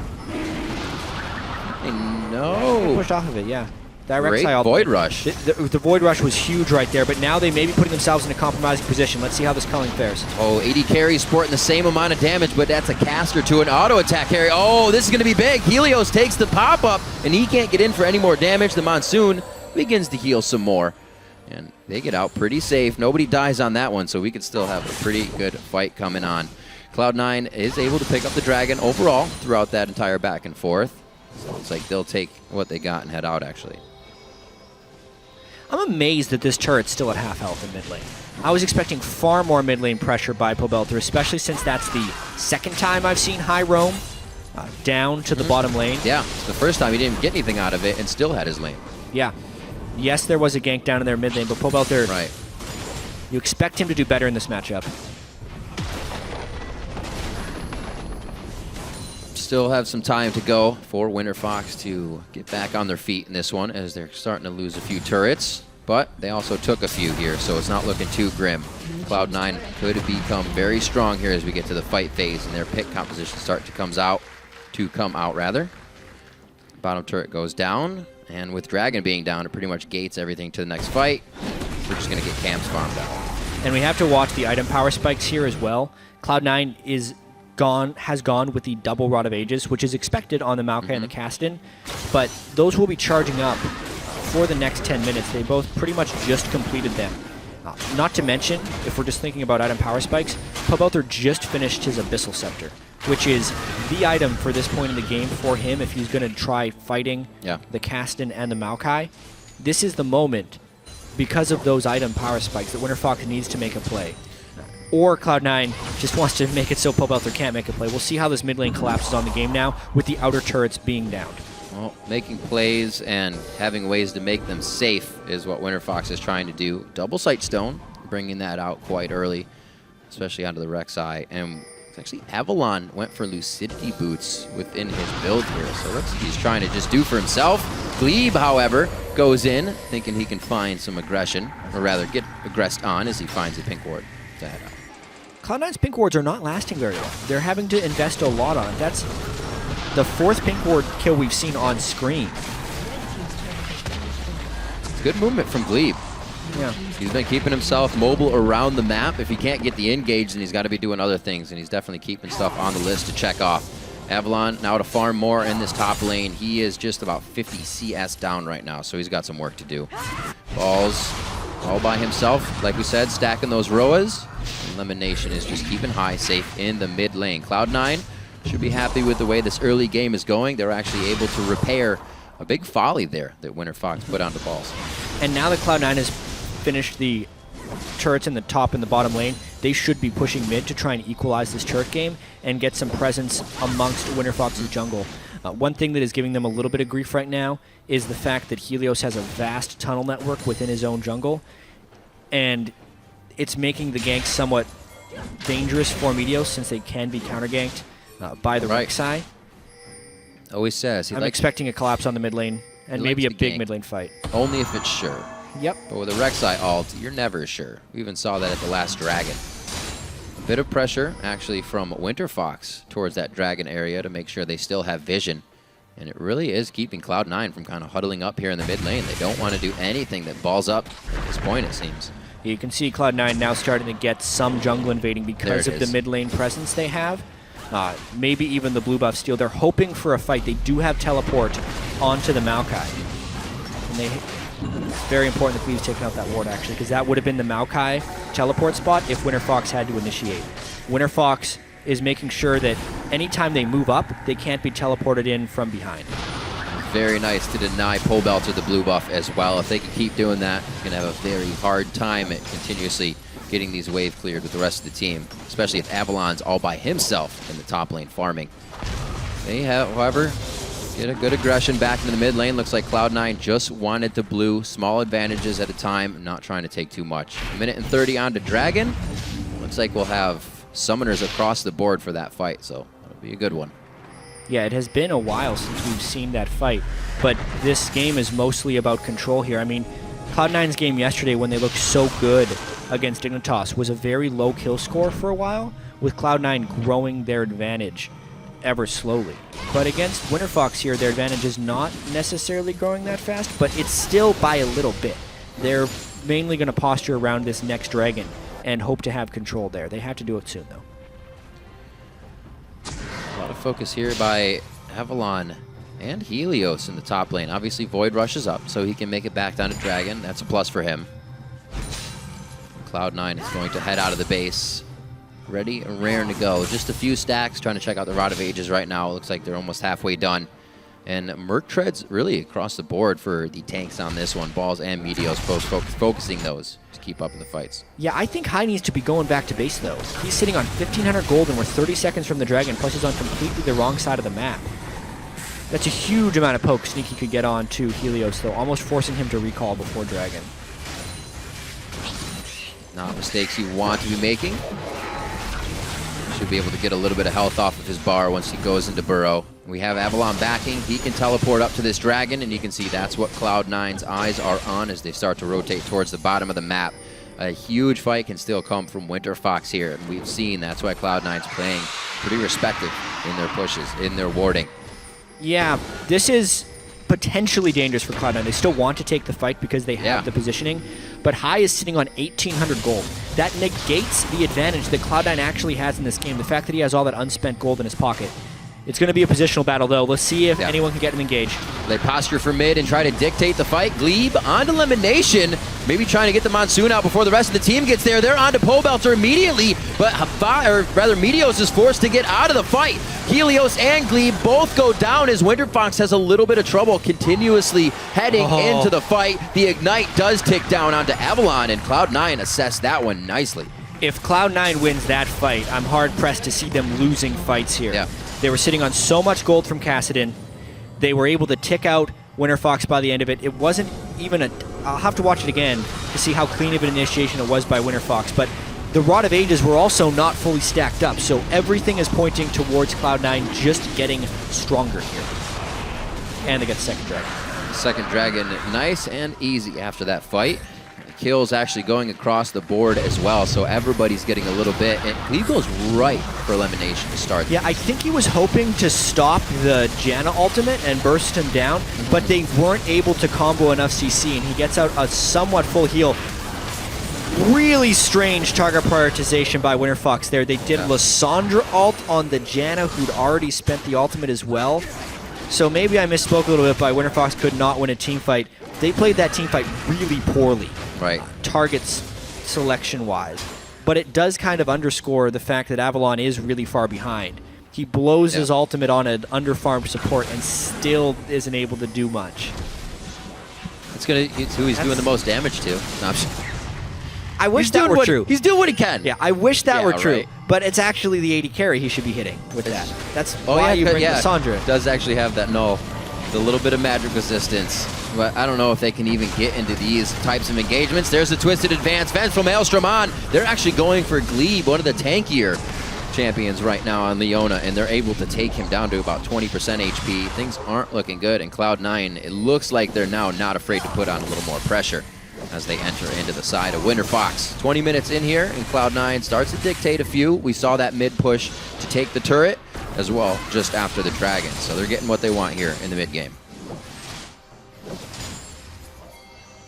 No. Pushed off of it, yeah. Direct Great side Void Rush. The Void Rush was huge right there, but now they may be putting themselves in a compromising position. Let's see how this culling fares. Oh, AD carry sporting the same amount of damage, but that's a caster to an auto attack carry. Oh, this is going to be big. Helios takes the pop-up, and he can't get in for any more damage. The Monsoon begins to heal some more, and they get out pretty safe. Nobody dies on that one, so we could still have a pretty good fight coming on. Cloud9 is able to pick up the dragon overall throughout that entire back and forth. So it's like they'll take what they got and head out, actually. I'm amazed that this turret's still at half health in mid lane. I was expecting far more mid lane pressure by Pobelter, especially since that's the second time I've seen high roam down to the bottom lane. Yeah, it's the first time he didn't get anything out of it and still had his lane. Yeah. Yes, there was a gank down in their mid lane, but Pobelter, you expect him to do better in this matchup. Still have some time to go for Winterfox to get back on their feet in this one, as they're starting to lose a few turrets, but they also took a few here, so it's not looking too grim. Cloud9 could become very strong here as we get to the fight phase, and their pick composition start to come out. Bottom turret goes down, and with Dragon being down, it pretty much gates everything to the next fight. We're just going to get camps farmed out. And we have to watch the item power spikes here as well. Cloud9 has gone with the double Rod of Ages, which is expected on the Maokai and the Caston, but those will be charging up for the next 10 minutes. They both pretty much just completed them. Not to mention, if we're just thinking about item power spikes, Pobelter just finished his Abyssal Scepter, which is the item for this point in the game for him if he's going to try fighting the Caston and the Maokai. This is the moment, because of those item power spikes, that Winterfox needs to make a play. Or Cloud9 just wants to make it so Pobelter can't make a play. We'll see how this mid lane collapses on the game now with the outer turrets being downed. Well, making plays and having ways to make them safe is what Winterfox is trying to do. Double Sight Stone, bringing that out quite early, especially onto the Rek'Sai. And actually, Avalon went for Lucidity Boots within his build here, so that's what he's trying to just do for himself. Glebe, however, goes in, thinking he can find some aggression, or rather get aggressed on as he finds a pink ward to head out. Cloud9's pink wards are not lasting very long. They're having to invest a lot on it. That's the 4th pink ward kill we've seen on screen. Good movement from Glebe. Yeah. He's been keeping himself mobile around the map. If he can't get the engage, then he's got to be doing other things, and he's definitely keeping stuff on the list to check off. Avalon now to farm more in this top lane. He is just about 50 CS down right now, so he's got some work to do. Balls all by himself, like we said, stacking those Roas. Elimination is just keeping high, safe in the mid lane. Cloud9 should be happy with the way this early game is going. They're actually able to repair a big folly there that Winterfox put onto balls. And now that Cloud9 has finished the turrets in the top and the bottom lane, they should be pushing mid to try and equalize this turret game and get some presence amongst Winterfox's jungle. One thing that is giving them a little bit of grief right now is the fact that Helios has a vast tunnel network within his own jungle, and it's making the ganks somewhat dangerous for Meteos since they can be counter-ganked by the Rek'Sai. Always says I'm expecting a collapse on the mid lane and maybe a big mid lane fight. Only if it's sure. Yep. But with a Rek'Sai ult, you're never sure. We even saw that at the last Dragon. A bit of pressure, actually, from Winterfox towards that Dragon area to make sure they still have vision. And it really is keeping Cloud9 from kind of huddling up here in the mid lane. They don't want to do anything that balls up at this point, it seems. You can see Cloud9 now starting to get some jungle invading because of the mid lane presence they have. Maybe even the blue buff steal. They're hoping for a fight. They do have teleport onto the Maokai. And it's very important that Cleave's taken out that ward, actually, because that would have been the Maokai teleport spot if Winterfox had to initiate. Winterfox is making sure that anytime they move up, they can't be teleported in from behind. Very nice to deny Pobelter the blue buff as well. If they can keep doing that, he's going to have a very hard time at continuously getting these wave cleared with the rest of the team, especially if Avalon's all by himself in the top lane farming. They have, however, get a good aggression back into the mid lane. Looks like Cloud9 just wanted to blue. Small advantages at a time, not trying to take too much. 1:30 on to Dragon. Looks like we'll have summoners across the board for that fight, so it'll be a good one. Yeah, it has been a while since we've seen that fight, but this game is mostly about control here. I mean, Cloud9's game yesterday when they looked so good against Dignitas was a very low kill score for a while, with Cloud9 growing their advantage ever slowly. But against Winterfox here, their advantage is not necessarily growing that fast, but it's still by a little bit. They're mainly going to posture around this next dragon and hope to have control there. They have to do it soon, though. A lot of focus here by Avalon and Helios in the top lane. Obviously, Void rushes up, so he can make it back down to Dragon. That's a plus for him. Cloud9 is going to head out of the base. Ready and raring to go. Just a few stacks, trying to check out the Rod of Ages right now. It looks like they're almost halfway done. And Merc Treads really across the board for the tanks on this one. Balls and Meteos focusing those to keep up in the fights. Yeah, I think High needs to be going back to base, though. He's sitting on 1,500 gold and we're 30 seconds from the Dragon, plus he's on completely the wrong side of the map. That's a huge amount of poke Sneaky could get on to Helios, though, almost forcing him to recall before Dragon. Not mistakes you want to be making. Should be able to get a little bit of health off of his bar once he goes into Burrow. We have Avalon backing. He can teleport up to this Dragon, and you can see that's what Cloud9's eyes are on as they start to rotate towards the bottom of the map. A huge fight can still come from Winterfox here, and we've seen that's why Cloud9's playing pretty respective in their pushes, in their warding. Yeah, this is potentially dangerous for Cloud9. They still want to take the fight because they have the positioning, but High is sitting on 1,800 gold. That negates the advantage that Cloud9 actually has in this game, the fact that he has all that unspent gold in his pocket. It's going to be a positional battle, though. Let's see if anyone can get him engaged. They posture for mid and try to dictate the fight. Glebe on elimination. Maybe trying to get the Monsoon out before the rest of the team gets there. They're on to Pobelter immediately, but Meteos is forced to get out of the fight. Helios and Glebe both go down as Winterfox has a little bit of trouble continuously heading into the fight. The Ignite does tick down onto Avalon, and Cloud9 assessed that one nicely. If Cloud9 wins that fight, I'm hard-pressed to see them losing fights here. Yeah. They were sitting on so much gold from Kassadin. They were able to tick out Winterfox by the end of it. It wasn't even I'll have to watch it again to see how clean of an initiation it was by Winterfox, but the Rod of Ages were also not fully stacked up, so everything is pointing towards Cloud9 just getting stronger here. And they get the second dragon. Second dragon, nice and easy after that fight. Kills actually going across the board as well, so everybody's getting a little bit. And Glebe goes right for elimination to start. Yeah, I think he was hoping to stop the Janna ultimate and burst him down, but they weren't able to combo enough CC, and he gets out a somewhat full heal. Really strange target prioritization by Winterfox there. They did Lissandra ult on the Janna, who'd already spent the ultimate as well. So maybe I misspoke a little bit by Winterfox could not win a team fight. They played that team fight really poorly. Right. Targets selection-wise. But it does kind of underscore the fact that Avalon is really far behind. He blows his ultimate on an underfarmed support and still isn't able to do much. It's who he's doing the most damage to. No, I wish that were true. He's doing what he can. Yeah, I wish that were true. Right. But it's actually the 80 carry he should be hitting with that. That's why you bring Lissandra. Does actually have that the little bit of magic resistance. But I don't know if they can even get into these types of engagements. There's a twisted advance. Fence from Maelstrom on. They're actually going for Glebe, one of the tankier champions right now on Leona, and they're able to take him down to about 20% HP. Things aren't looking good, and Cloud9, it looks like they're now not afraid to put on a little more pressure as they enter into the side of Winterfox. 20 minutes in here, and Cloud9 starts to dictate a few. We saw that mid push to take the turret as well just after the dragon, so they're getting what they want here in the mid game.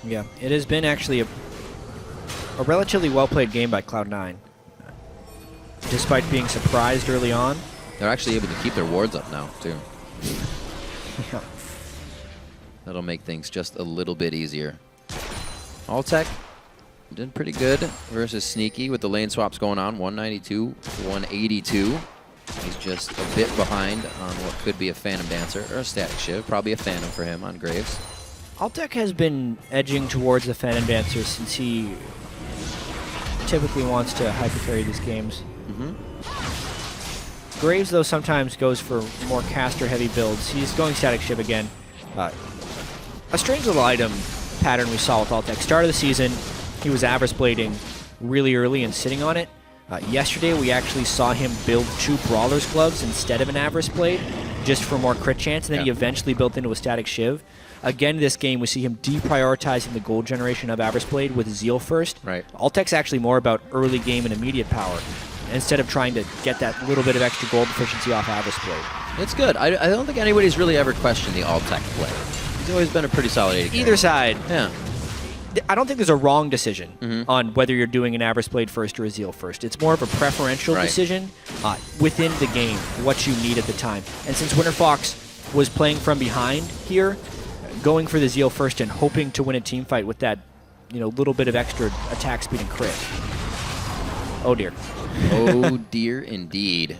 Yeah, it has been actually a relatively well-played game by Cloud9. Despite being surprised early on. They're actually able to keep their wards up now, too. Yeah. That'll make things just a little bit easier. Alltech did pretty good versus Sneaky with the lane swaps going on. 192, 182. He's just a bit behind on what could be a Phantom Dancer or a Static Shiv. Probably a Phantom for him on Graves. Alltech has been edging towards the Phantom Dancer since he typically wants to hyper-carry these games. Graves, though, sometimes goes for more caster-heavy builds. He's going Static Shiv again. A strange little item pattern we saw with Alltech. Start of the season, he was Avarice Blading really early and sitting on it. Yesterday, we actually saw him build 2 Brawler's Gloves instead of an Avarice Blade, just for more crit chance, and then he eventually built into a Static Shiv. Again, this game, we see him deprioritizing the gold generation of Avarice Blade with Zeal first. Right. Alltech's actually more about early game and immediate power, instead of trying to get that little bit of extra gold efficiency off Avarice Blade. It's good. I don't think anybody's really ever questioned the Alltech play. He's always been a pretty solid AD carry. Either side. Yeah. I don't think there's a wrong decision on whether you're doing an Avarice Blade first or a Zeal first. It's more of a preferential decision within the game, what you need at the time. And since Winterfox was playing from behind here, going for the Zeal first and hoping to win a team fight with that, little bit of extra attack speed and crit. Oh dear. Oh dear indeed.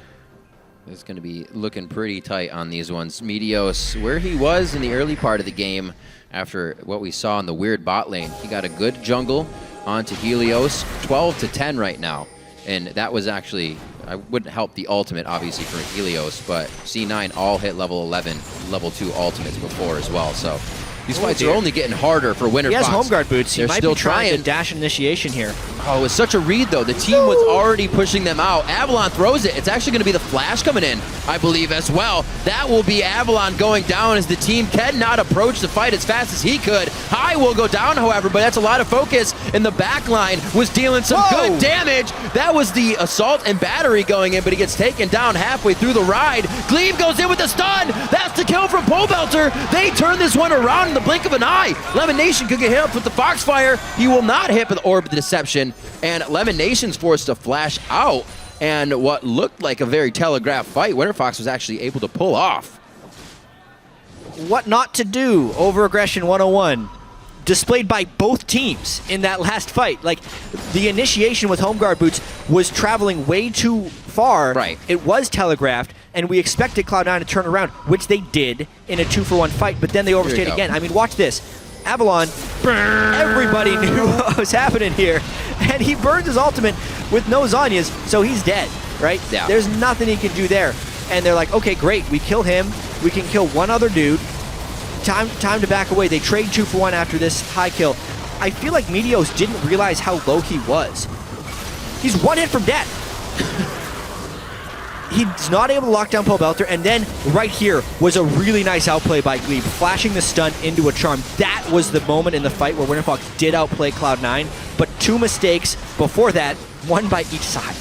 It's going to be looking pretty tight on these ones. Meteos, where he was in the early part of the game after what we saw in the weird bot lane, he got a good jungle onto Helios, 12-10 right now. And that was actually, I wouldn't help the ultimate, obviously, for Helios, but C9 all hit level 11, level 2 ultimates before as well. So These fights are only getting harder for Winterfox. He has home guard boots. He They're might still be trying to dash initiation here. Oh, it's such a read, though. The team was already pushing them out. Avalon throws it. It's actually going to be the flash coming in, I believe, as well. That will be Avalon going down as the team cannot approach the fight as fast as he could. High will go down, however, but that's a lot of focus, and the back line was dealing some good damage. That was the assault and battery going in, but he gets taken down halfway through the ride. Glebe goes in with the stun. That's the kill from Pobelter. They turn this one around in the blink of an eye. Lemon Nation could get hit up with the Foxfire. He will not hit with the Orb of the Deception. And Lemon Nation's forced to flash out, and what looked like a very telegraphed fight, Winterfox was actually able to pull off. What not to do, Overaggression 101, displayed by both teams in that last fight. Like, the initiation with home guard boots was traveling way too far. Right. It was telegraphed, and we expected Cloud9 to turn around, which they did in a 2-for-1 fight, but then they overstayed again. I mean, watch this. Avalon, everybody knew what was happening here, and he burns his ultimate with no Zhonya's, so he's dead, right? Yeah. There's nothing he can do there. And they're like, okay, great, we kill him, we can kill one other dude, time to back away. They trade 2-for-1 after this high kill. I feel like Meteos didn't realize how low he was. He's one hit from death. He's not able to lock down Pobelter, and then right here was a really nice outplay by Glebe, flashing the stun into a charm. That was the moment in the fight where Winterfox did outplay Cloud9, but 2 mistakes before that, 1 by each side.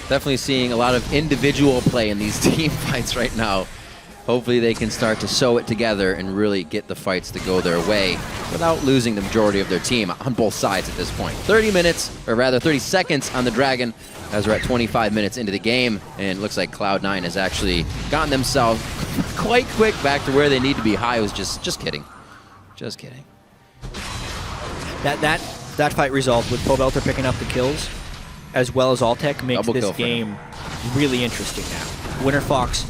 Definitely seeing a lot of individual play in these team fights right now. Hopefully they can start to sew it together and really get the fights to go their way without losing the majority of their team on both sides at this point. 30 minutes, or rather 30 seconds on the Dragon, as we're at 25 minutes into the game, and it looks like Cloud9 has actually gotten themselves quite quick back to where they need to be. High was just kidding. Just kidding. That fight resolved with Pobelter picking up the kills, as well as Altec, makes this game really interesting now. Winterfox,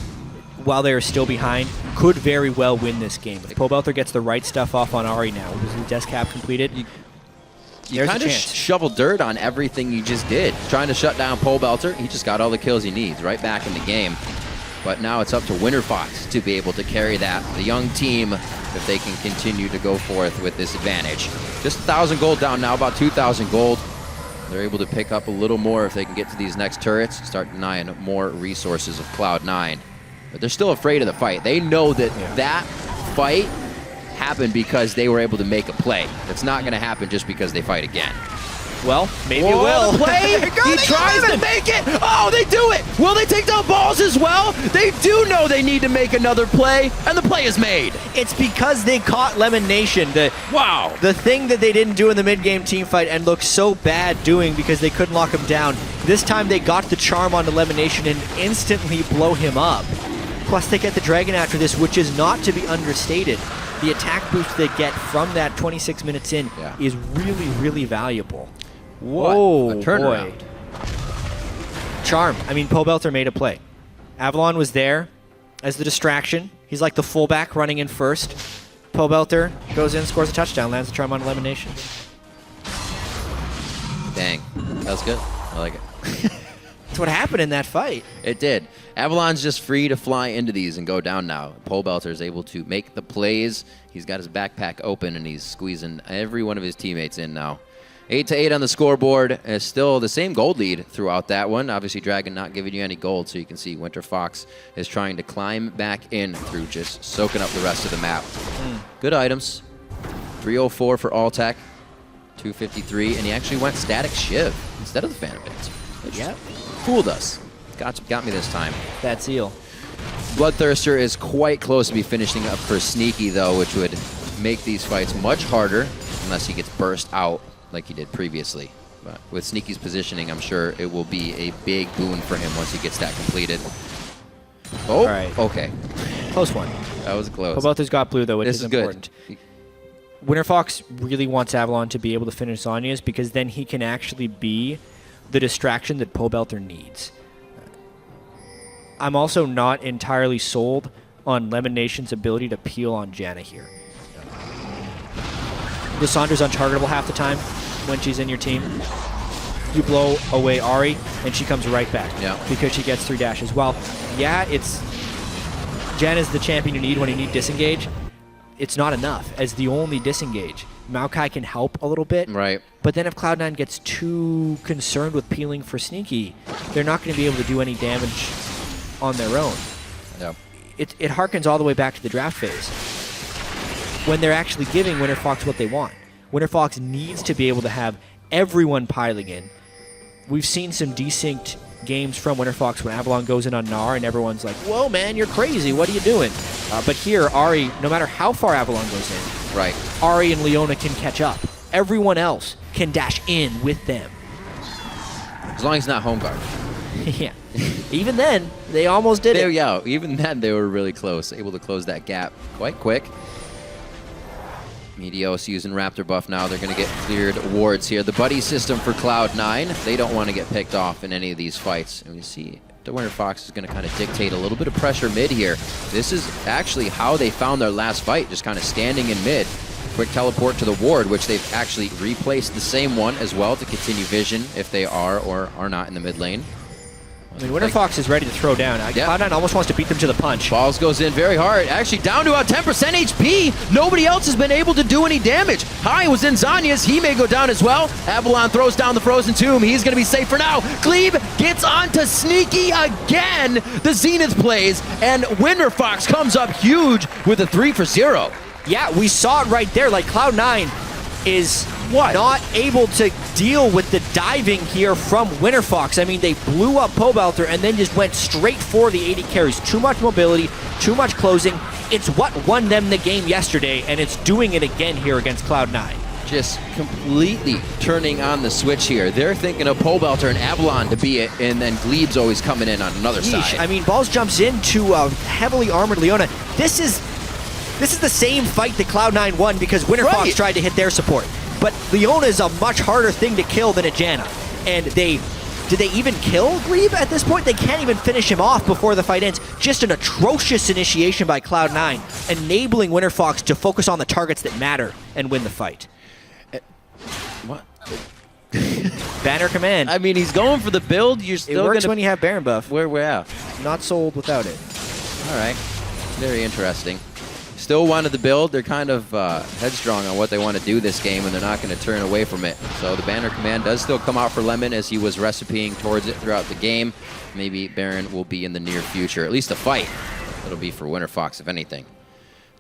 while they are still behind, could very well win this game. If Pobelter gets the right stuff off on Ari now, with his desk cap completed, You kind of shoveled dirt on everything you just did. Trying to shut down Pobelter. He just got all the kills he needs right back in the game. But now it's up to Winterfox to be able to carry that. The young team, if they can continue to go forth with this advantage. Just 1,000 gold down now, about 2,000 gold. They're able to pick up a little more if they can get to these next turrets, start denying more resources of Cloud9. But they're still afraid of the fight. They know that that fight happened because they were able to make a play. It's not going to happen just because they fight again. Well, maybe it will. The play! He tries to make it! Oh, they do it! Will they take down balls as well? They do know they need to make another play, and the play is made. It's because they caught Lemon Nation. The thing that they didn't do in the mid-game team fight and looked so bad doing because they couldn't lock him down. This time they got the charm onto Lemon Nation and instantly blow him up. Plus they get the Dragon after this, which is not to be understated. The attack boost they get from that 26 minutes in is really, really valuable. What a turnaround. Boy. Charm. I mean, Pobelter made a play. Avalon was there as the distraction. He's like the fullback running in first. Pobelter goes in, scores a touchdown, lands the charm on Elimination. Dang. That was good. I like it. That's what happened in that fight. It did. Avalon's just free to fly into these and go down now. Pobelter is able to make the plays. He's got his backpack open, and he's squeezing every one of his teammates in now. 8-8 on the scoreboard. It's still the same gold lead throughout that one. Obviously, Dragon not giving you any gold, so you can see Winterfox is trying to climb back in through just soaking up the rest of the map. Good items. 304 for Altec. 253, and he actually went Static Shiv instead of the Phantom Bits. Yep. Fooled us. Got me this time. That seal. Bloodthirster is quite close to be finishing up for Sneaky, though, which would make these fights much harder unless he gets burst out like he did previously. But with Sneaky's positioning, I'm sure it will be a big boon for him once he gets that completed. Oh, all right. Okay. Close one. That was close. Pobelter's got blue, though, which is important. Good. Winterfox really wants Avalon to be able to finish Zhonya's because then he can actually be the distraction that Pobelter needs. I'm also not entirely sold on Lemon Nation's ability to peel on Janna here. Lissandra's untargetable half the time when she's in your team. You blow away Ari, and she comes right back because she gets 3 dashes. While, yeah, it's Janna's the champion you need when you need disengage. it's not enough as the only disengage. Maokai can help a little bit. Right. But then if Cloud9 gets too concerned with peeling for Sneaky, they're not going to be able to do any damage on their own. Yeah. It harkens all the way back to the draft phase when they're actually giving Winterfox what they want. Winterfox needs to be able to have everyone piling in. We've seen some desynced games from Winterfox when Avalon goes in on Gnar and everyone's like, whoa, man, you're crazy. What are you doing? But here, Ari, no matter how far Avalon goes in, right, Ari and Leona can catch up. Everyone else can dash in with them. As long as it's not home guard. Yeah. Even then, they almost did it. Yeah, even then, they were really close, able to close that gap quite quick. Meteos using Raptor buff now. They're going to get cleared wards here. The buddy system for Cloud9, they don't want to get picked off in any of these fights. And we see the Winterfox is going to kind of dictate a little bit of pressure mid here. This is actually how they found their last fight, just kind of standing in mid. Quick teleport to the ward, which they've actually replaced the same one as well to continue vision if they are or are not in the mid lane. I mean, Winterfox is ready to throw down. Cloud9 almost wants to beat them to the punch. Balls goes in very hard. Actually down to about 10% HP. Nobody else has been able to do any damage. High was in Zanya's. He may go down as well. Avalon throws down the Frozen Tomb. He's going to be safe for now. Glebe gets onto Sneaky again. The Zenith plays, and Winterfox comes up huge with a 3 for 0. Yeah, we saw it right there. Like, Cloud9 is not able to deal with the diving here from Winterfox. I mean, they blew up Pobelter and then just went straight for the 80 carries. Too much mobility, too much closing. It's what won them the game yesterday, and it's doing it again here against Cloud9. Just completely turning on the switch here. They're thinking of Pobelter and Avalon to be it, and then Glebe's always coming in on another side. I mean, Balls jumps into a heavily armored Leona. This is the same fight that Cloud9 won because Winterfox tried to hit their support. But Leona is a much harder thing to kill than a Janna. And did they even kill Glebe at this point? They can't even finish him off before the fight ends. Just an atrocious initiation by Cloud9, enabling Winterfox to focus on the targets that matter and win the fight. What? Banner command. I mean, he's going for the build. You're still it works gonna... when you have Baron buff. Where we're at. Not sold without it. All right. Very interesting. Still wanted the build. They're kind of headstrong on what they want to do this game, and they're not going to turn away from it. So the banner command does still come out for Lemon as he was recipeing towards it throughout the game. Maybe Baron will be in the near future. At least a fight. It'll be for Winterfox, if anything.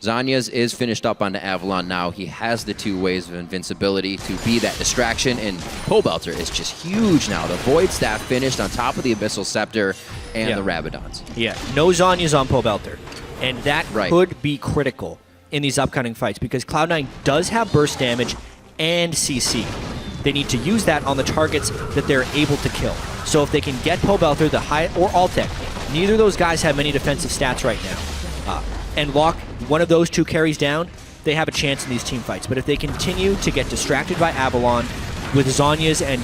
Zanya's is finished up onto Avalon now. He has the 2 ways of invincibility to be that distraction, and Pobelter is just huge now. The Void Staff finished on top of the Abyssal Scepter and the Rabadons. Yeah, no Zanya's on Pobelter. And that could be critical in these upcoming fights because Cloud9 does have burst damage and CC. They need to use that on the targets that they're able to kill. So if they can get Pobelter, the high or Altec, neither of those guys have many defensive stats right now. And lock one of those 2 carries down, they have a chance in these team fights. But if they continue to get distracted by Avalon with Zanya's and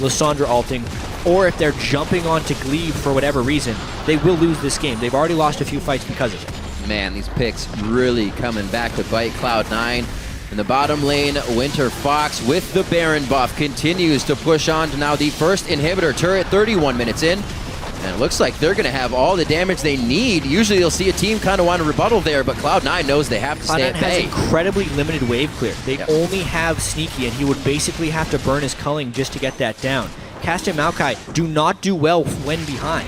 Lysandra alting, or if they're jumping onto Glebe for whatever reason, they will lose this game. They've already lost a few fights because of it. Man, these picks really coming back to bite Cloud9. In the bottom lane, Winterfox with the Baron buff continues to push on to now the first inhibitor turret, 31 minutes in. And it looks like they're going to have all the damage they need. Usually you'll see a team kind of want to rebuttal there, but Cloud9 knows they have to stay at bay. Cloud9 has incredibly limited wave clear. They only have Sneaky, and he would basically have to burn his culling just to get that down. Cast and Maokai do not do well when behind.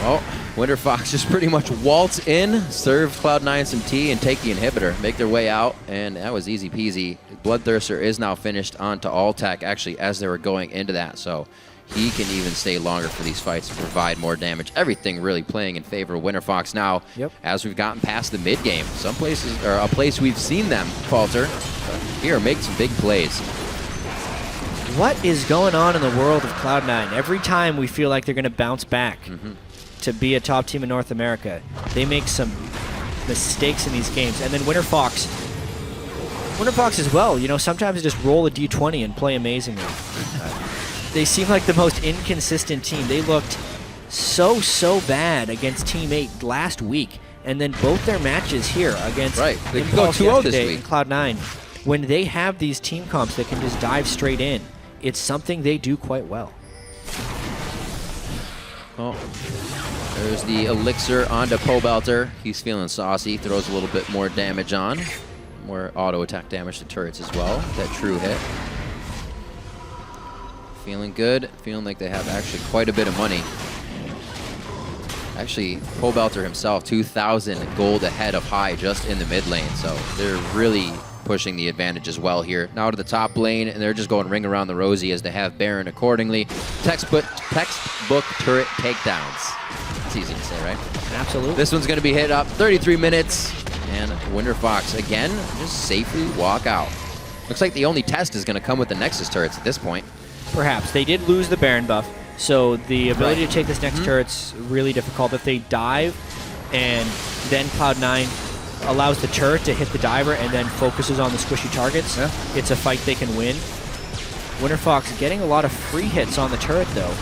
Well, Winterfox just pretty much waltz in, serve Cloud9 some tea, and take the inhibitor. Make their way out, and that was easy peasy. Bloodthirster is now finished onto Altec, actually, as they were going into that, so he can even stay longer for these fights and provide more damage. Everything really playing in favor of Winterfox now as we've gotten past the mid-game. Some places, or a place we've seen them falter, here make some big plays. What is going on in the world of Cloud9? Every time we feel like they're going to bounce back to be a top team in North America, they make some mistakes in these games. And then Winterfox as well, you know, sometimes just roll a D20 and play amazingly. They seem like the most inconsistent team. They looked so bad against Team 8 last week, and then both their matches here against they could go 2-0 this week. And Cloud9, when they have these team comps that can just dive straight in, it's something they do quite well. Oh, there's the elixir onto Pobelter. He's feeling saucy. Throws a little bit more damage on. More auto attack damage to turrets as well. That true hit. Feeling good. Feeling like they have actually quite a bit of money. Actually, Pobelter himself, 2,000 gold ahead of High just in the mid lane. So they're really pushing the advantage as well here. Now to the top lane, and they're just going ring around the rosy as they have Baron accordingly. Textbook turret takedowns. It's easy to say, right? Absolutely. This one's going to be hit up 33 minutes, and Winterfox again just safely walk out. Looks like the only test is going to come with the Nexus turrets at this point. Perhaps. They did lose the Baron buff, so the ability to take this next turret's really difficult. If they dive, and then Cloud9 allows the turret to hit the diver and then focuses on the squishy targets, it's a fight they can win. Winterfox getting a lot of free hits on the turret, though.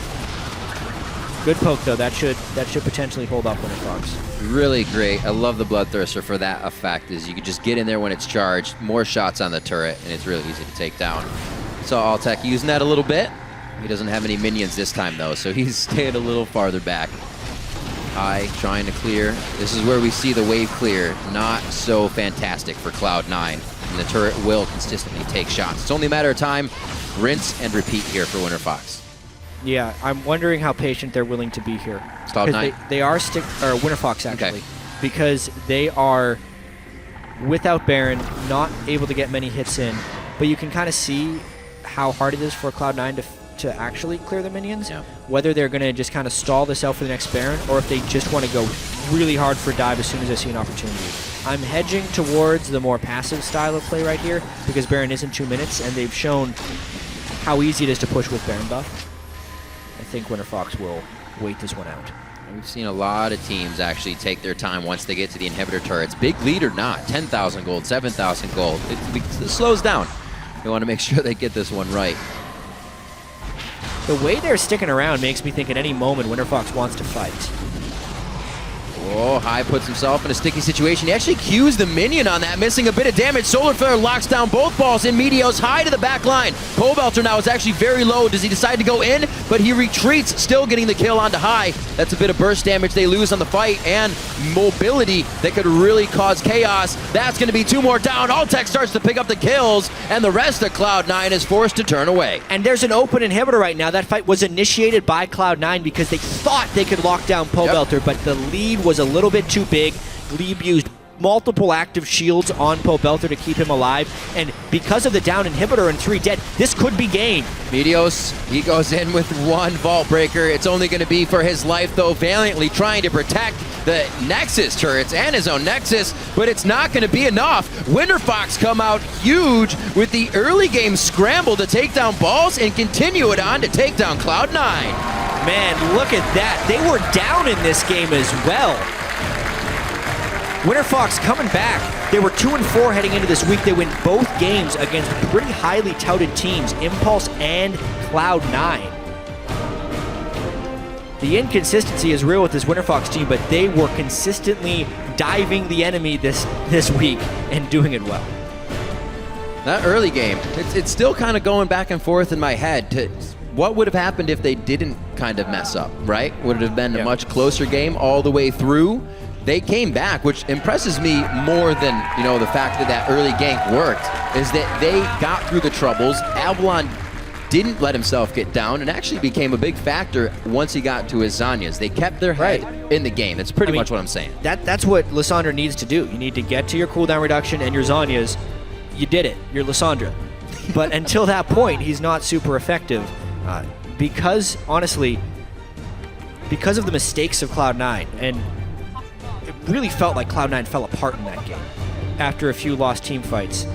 Good poke, though. That should potentially hold up Winterfox. Really great. I love the Bloodthirster for that effect, is you can just get in there when it's charged, more shots on the turret, and it's really easy to take down. So Altec using that a little bit. He doesn't have any minions this time, though, so he's staying a little farther back. High trying to clear. This is where we see the wave clear. Not so fantastic for Cloud9. And the turret will consistently take shots. It's only a matter of time. Rinse and repeat here for Winterfox. Yeah, I'm wondering how patient they're willing to be here. Cloud9? They are Winterfox, actually. Okay. Because they are, without Baron, not able to get many hits in. But you can kind of see how hard it is for Cloud9 to actually clear the minions. Yeah. Whether they're going to just kind of stall this out for the next Baron, or if they just want to go really hard for dive as soon as they see an opportunity. I'm hedging towards the more passive style of play right here, because Baron is in 2 minutes, and they've shown how easy it is to push with Baron buff. I think Winterfox will wait this one out. We've seen a lot of teams actually take their time once they get to the inhibitor turrets. Big lead or not, 10,000 gold, 7,000 gold. It slows down. They want to make sure they get this one right. The way they're sticking around makes me think at any moment Winterfox wants to fight. Oh, High puts himself in a sticky situation. He actually cues the minion on that, missing a bit of damage. Solar Flare locks down both balls in Meteos. High to the back line. Pobelter now is actually very low. Does he decide to go in? But he retreats, still getting the kill onto High. That's a bit of burst damage they lose on the fight, and mobility that could really cause chaos. That's going to be 2 more down. Altec starts to pick up the kills, and the rest of Cloud9 is forced to turn away. And there's an open inhibitor right now. That fight was initiated by Cloud9 because they thought they could lock down Pobelter, but the lead was a little bit too big. Glebe used multiple active shields on Pobelter to keep him alive, and because of the down inhibitor and 3 dead, this could be game. Meteos, he goes in with 1 Vault Breaker. It's only going to be for his life, though, valiantly trying to protect the Nexus turrets and his own Nexus, but it's not going to be enough. Winterfox come out huge with the early game scramble to take down balls and continue it on to take down Cloud9. Man, look at that. They were down in this game as well. Winterfox coming back. They were 2-4 heading into this week. They win both games against pretty highly touted teams, Impulse and Cloud9. The inconsistency is real with this Winterfox team, but they were consistently diving the enemy this week and doing it well. That early game, it's still kind of going back and forth in my head to what would have happened if they didn't kind of mess up, right? Would it have been a much closer game all the way through? They came back, which impresses me more than, the fact that early gank worked, is that they got through the troubles. Avalon didn't let himself get down and actually became a big factor once he got to his Zanyas. They kept their head in the game. That's pretty much what I'm saying. That's what Lissandra needs to do. You need to get to your cooldown reduction and your Zanyas. You did it. You're Lissandra. But until that point, he's not super effective. Because, honestly, because of the mistakes of Cloud9, and it really felt like Cloud9 fell apart in that game after a few lost team fights.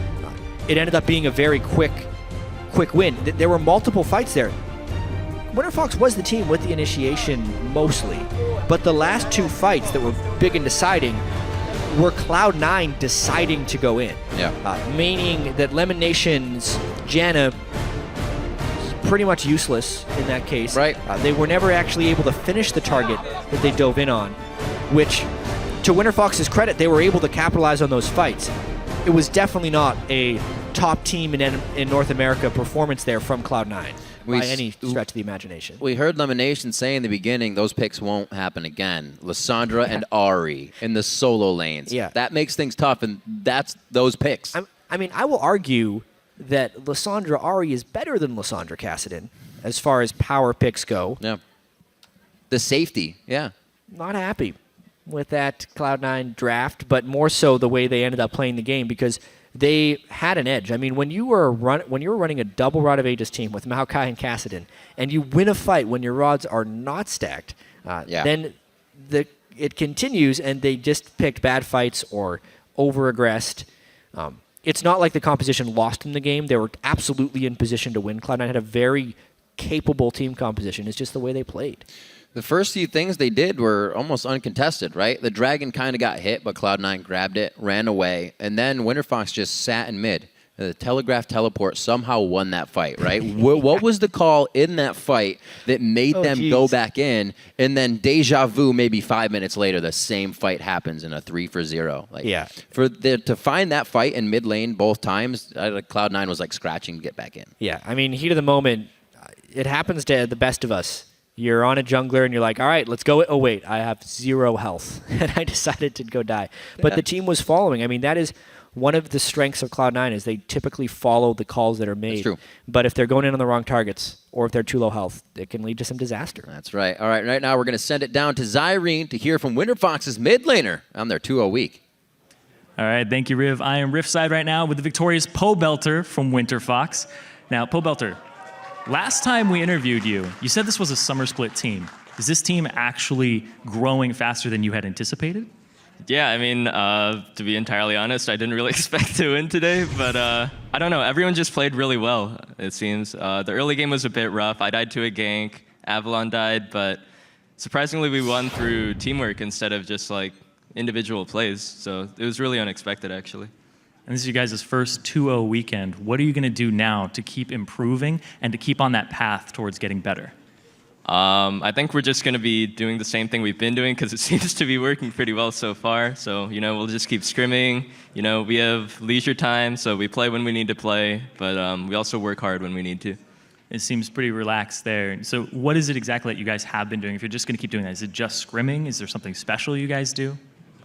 It ended up being a very quick win. There were multiple fights there. Winterfox was the team with the initiation mostly, but the last 2 fights that were big and deciding were Cloud9 deciding to go in. Meaning that Lemon Nation's Janna pretty much useless in that case. They were never actually able to finish the target that they dove in on, which, to Winterfox's credit, they were able to capitalize on those fights. It was definitely not a top team in North America performance there from Cloud9. by any stretch of the imagination. We heard Lemonation say in the beginning those picks won't happen again. Lysandra and Ari in the solo lanes. Yeah. That makes things tough, and that's those picks. I mean, I will argue that Lysandra Ari is better than Lysandra Cassidy as far as power picks go. Yeah. The safety, yeah. Not happy with that Cloud9 draft, but more so the way they ended up playing the game because they had an edge. I mean, when you were running a double Rod of Aegis team with Maokai and Cassidy, and you win a fight when your rods are not stacked, then it continues, and they just picked bad fights or over-aggressed. It's not like the composition lost them the game. They were absolutely in position to win. Cloud9 had a very capable team composition. It's just the way they played. The first few things they did were almost uncontested, right? The Dragon kind of got hit, but Cloud9 grabbed it, ran away, and then Winterfox just sat in mid. The Telegraph Teleport somehow won that fight, right? What was the call in that fight that made them go back in, and then deja vu maybe 5 minutes later, the same fight happens in a 3-for-0? To find that fight in mid lane both times, Cloud9 was like scratching to get back in. Yeah, I mean, heat of the moment, it happens to the best of us. You're on a jungler and you're like, all right, let's go. Oh, wait, I have 0 health. And I decided to go die. But the team was following. I mean, that is one of the strengths of Cloud9 is they typically follow the calls that are made. That's true. But if they're going in on the wrong targets or if they're too low health, it can lead to some disaster. That's right. All right now we're going to send it down to Zyrene to hear from Winterfox's mid laner on their 2-0 week. All right, thank you, Riv. I am Riffside right now with the victorious Pobelter from Winterfox. Now, Pobelter, last time we interviewed you, you said this was a summer split team. Is this team actually growing faster than you had anticipated? Yeah, I mean, to be entirely honest, I didn't really expect to win today, but I don't know. Everyone just played really well, it seems. The early game was a bit rough. I died to a gank. Avalon died, but surprisingly, we won through teamwork instead of just like individual plays. So it was really unexpected, actually. And this is you guys' first 2-0 weekend. What are you going to do now to keep improving and to keep on that path towards getting better? I think we're just going to be doing the same thing we've been doing because it seems to be working pretty well so far. So, we'll just keep scrimming. We have leisure time, so we play when we need to play, but we also work hard when we need to. It seems pretty relaxed there. So what is it exactly that you guys have been doing? If you're just going to keep doing that, is it just scrimming? Is there something special you guys do?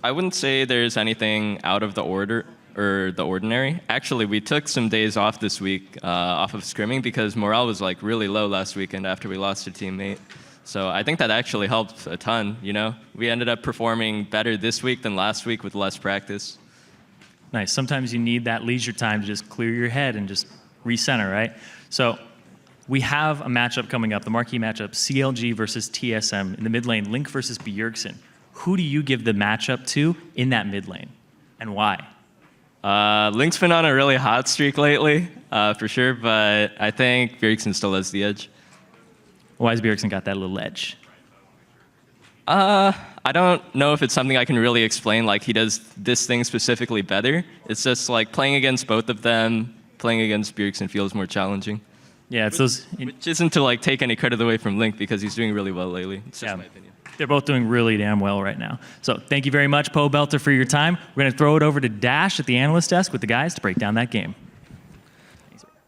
I wouldn't say there's anything out of the order or the ordinary. Actually, we took some days off this week off of scrimming because morale was like really low last weekend after we lost a teammate. So I think that actually helped a ton, We ended up performing better this week than last week with less practice. Nice. Sometimes you need that leisure time to just clear your head and just recenter, right? So we have a matchup coming up, the marquee matchup, CLG versus TSM in the mid lane, Link versus Bjergsen. Who do you give the matchup to in that mid lane, and why? Link's been on a really hot streak lately, for sure, but I think Bjergsen still has the edge. Why has Bjergsen got that little edge? I don't know if it's something I can really explain, like he does this thing specifically better. It's just like playing against both of them, playing against Bjergsen feels more challenging. Yeah, it's those... Which isn't to like take any credit away from Link because he's doing really well lately. It's just my opinion. They're both doing really damn well right now. So thank you very much, Pobelter, for your time. We're going to throw it over to Dash at the analyst desk with the guys to break down that game.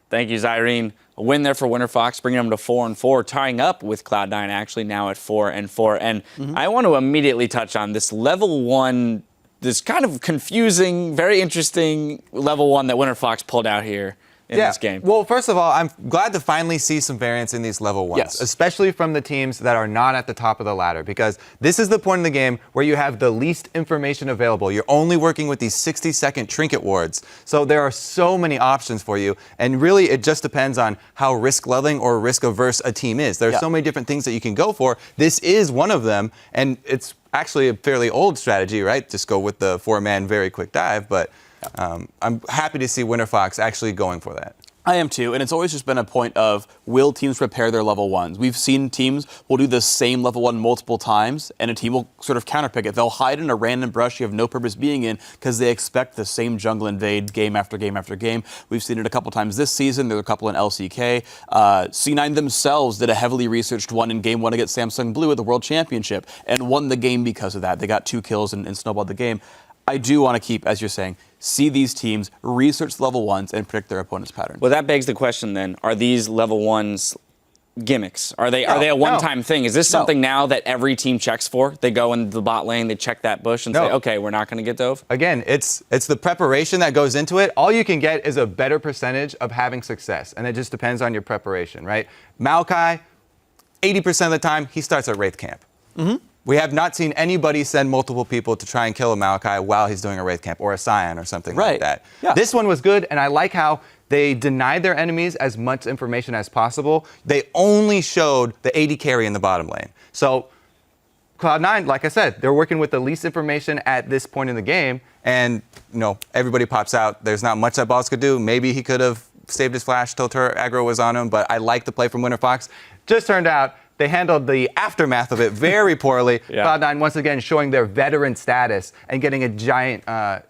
Thank you, Zyrene. A win there for Winterfox, bringing them to 4-4, tying up with Cloud9 actually now at 4-4. And I want to immediately touch on this level 1, this kind of confusing, very interesting level 1 that Winterfox pulled out here in this game. Well, first of all, I'm glad to finally see some variance in these level 1s, especially from the teams that are not at the top of the ladder, because this is the point in the game where you have the least information available. You're only working with these 60-second trinket wards. So there are so many options for you, and really it just depends on how risk-loving or risk-averse a team is. There are so many different things that you can go for. This is one of them, and it's actually a fairly old strategy, right? Just go with the 4-man very quick dive, but I'm happy to see Winterfox actually going for that. I am too, and it's always just been a point of, will teams prepare their level 1s? We've seen teams will do the same level 1 multiple times, and a team will sort of counterpick it. They'll hide in a random brush you have no purpose being in because they expect the same jungle invade game after game after game. We've seen it a couple times this season. There's a couple in LCK. C9 themselves did a heavily researched one in Game 1 against Samsung Blue at the World Championship and won the game because of that. They got 2 kills and snowballed the game. I do want to keep, as you're saying, see these teams research level 1s and predict their opponent's patterns. Well, that begs the question then, are these level 1s gimmicks? Are they a one-time thing? Is this something now that every team checks for? They go in the bot lane, they check that bush and say, okay, we're not going to get dove? Again, it's the preparation that goes into it. All you can get is a better percentage of having success, and it just depends on your preparation, right? Maokai, 80% of the time, he starts at Wraith Camp. We have not seen anybody send multiple people to try and kill a Maokai while he's doing a Wraith Camp or a Scion or something like that. Yeah. This one was good, and I like how they denied their enemies as much information as possible. They only showed the AD carry in the bottom lane. So Cloud9, like I said, they're working with the least information at this point in the game, and everybody pops out. There's not much that Balls could do. Maybe he could have saved his flash till turret aggro was on him, but I like the play from Winterfox. Just turned out they handled the aftermath of it very poorly. Cloud9 once again showing their veteran status and getting a giant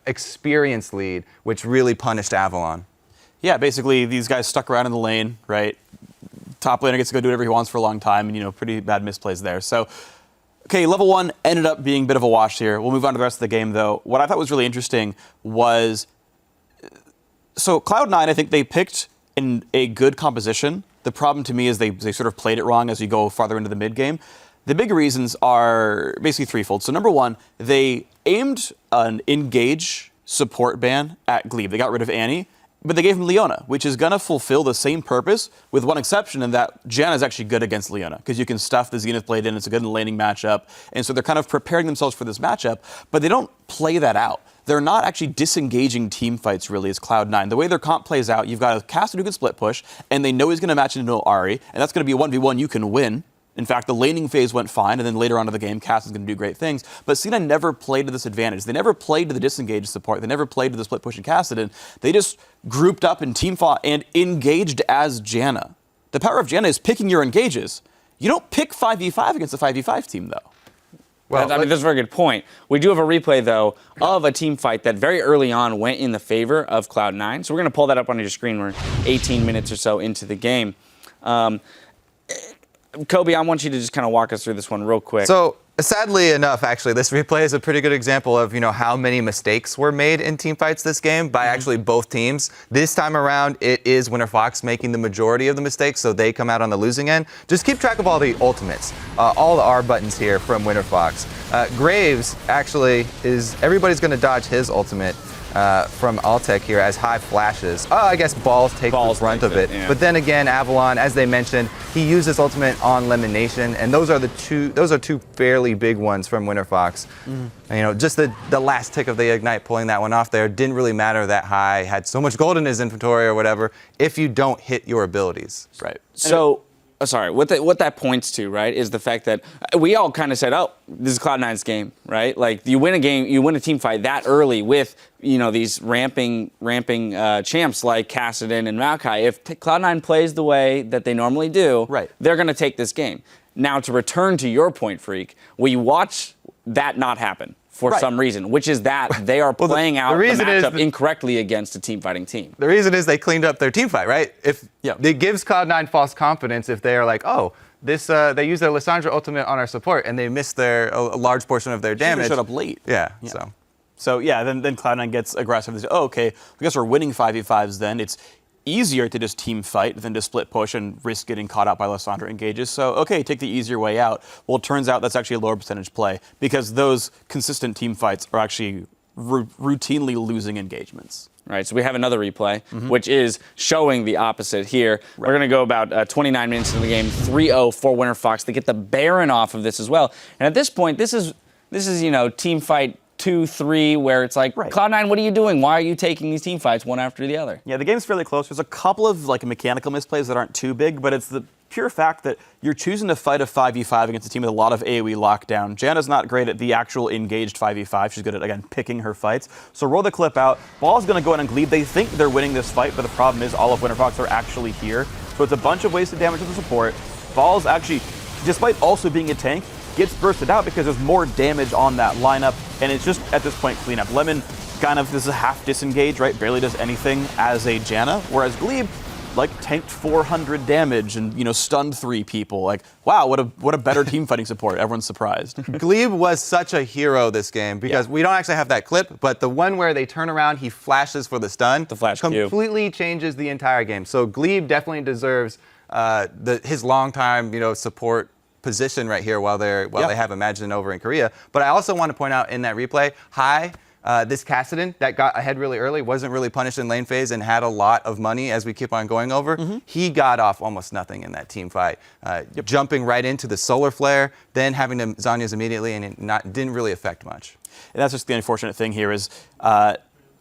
experience lead, which really punished Avalon. Yeah, basically these guys stuck around in the lane, right? Top laner gets to go do whatever he wants for a long time, and pretty bad misplays there. So, okay, level 1 ended up being a bit of a wash here. We'll move on to the rest of the game, though. What I thought was really interesting was, so Cloud9, I think they picked in a good composition. The problem to me is they sort of played it wrong as you go farther into the mid game. The big reasons are basically threefold. So number one, they aimed an engage support ban at Glebe. They got rid of Annie, but they gave him Leona, which is going to fulfill the same purpose with one exception in that Janna is actually good against Leona because you can stuff the Zenith Blade in. It's a good laning matchup. And so they're kind of preparing themselves for this matchup, but they don't play that out. They're not actually disengaging team fights, really, as Cloud9. The way their comp plays out, you've got a caster who can split push, and they know he's going to match into an Ahri, and that's going to be a 1v1 you can win. In fact, the laning phase went fine, and then later on in the game, Cass is going to do great things. But C9 never played to this advantage. They never played to the disengaged support. They never played to the split push and Kassadin. They just grouped up and team fought and engaged as Janna. The power of Janna is picking your engages. You don't pick 5v5 against a 5v5 team, though. Well, I mean, that's a very good point. We do have a replay, though, of a team fight that very early on went in the favor of Cloud9. So we're going to pull that up on your screen. We're 18 minutes or so into the game. Kobe, I want you to just kind of walk us through this one real quick. So sadly enough, actually, this replay is a pretty good example of how many mistakes were made in team fights this game by actually both teams. This time around, it is Winterfox making the majority of the mistakes, so they come out on the losing end. Just keep track of all the ultimates, all the R buttons here from Winterfox. Graves actually everybody's going to dodge his ultimate. From Altec here as high flashes. I guess Balls take the brunt of it. Yeah. But then again, Avalon, as they mentioned, he uses ultimate on Lemonation, and those are two fairly big ones from Winterfox. Just the last tick of the Ignite pulling that one off there didn't really matter that high, had so much gold in his inventory or whatever, if you don't hit your abilities. Right. So, sorry, what that points to, right, is the fact that we all kind of said, oh, this is Cloud9's game, right? Like, you win a game, you win a team fight that early with, these ramping champs like Kassadin and Maokai. If Cloud9 plays the way that they normally do, they're going to take this game. Now, to return to your point, Freak, we watch that not happen for some reason, which is that they are playing out the matchup incorrectly against a team-fighting team. The reason is they cleaned up their team fight, right? It gives Cloud9 false confidence if they are like, oh, they used their Lissandra ultimate on our support and they missed a large portion of their damage. Showed up late. Yeah. So then Cloud9 gets aggressive. They say, oh, okay, I guess we're winning 5v5s then. It's easier to just team fight than to split push and risk getting caught out by Lissandra engages. So, okay, take the easier way out. Well, it turns out that's actually a lower percentage play because those consistent team fights are actually routinely losing engagements. Right, so we have another replay, which is showing the opposite here. We're going to go about 29 minutes into the game, 3-0 for Winterfox. They get the Baron off of this as well. And at this point, this is team fight 2-3, where it's like, Cloud9, what are you doing? Why are you taking these team fights one after the other? Yeah, the game's fairly close. There's a couple of mechanical misplays that aren't too big, but it's the pure fact that you're choosing to fight a 5v5 against a team with a lot of AoE lockdown. Janna's not great at the actual engaged 5v5. She's good at, again, picking her fights. So roll the clip out. Ball's going to go in and Glebe. They think they're winning this fight, but the problem is all of Winterfox are actually here. So it's a bunch of wasted damage to the support. Ball's actually, despite also being a tank, gets bursted out because there's more damage on that lineup, and it's just, at this point, cleanup. Lemon kind of, this is a half disengage, right? Barely does anything as a Janna, whereas Glebe, tanked 400 damage and, stunned 3 people. Like, wow, what a better team fighting support. Everyone's surprised. Glebe was such a hero this game because we don't actually have that clip, but the one where they turn around, he flashes for the stun, the flash completely changes the entire game. So Glebe definitely deserves his longtime, support position right here while they have Imagine over in Korea. But I also want to point out in that replay, this Kassadin that got ahead really early, wasn't really punished in lane phase and had a lot of money as we keep on going over. He got off almost nothing in that team fight, jumping right into the solar flare, then having to Zhonya's immediately, and it didn't really affect much. And that's just the unfortunate thing here is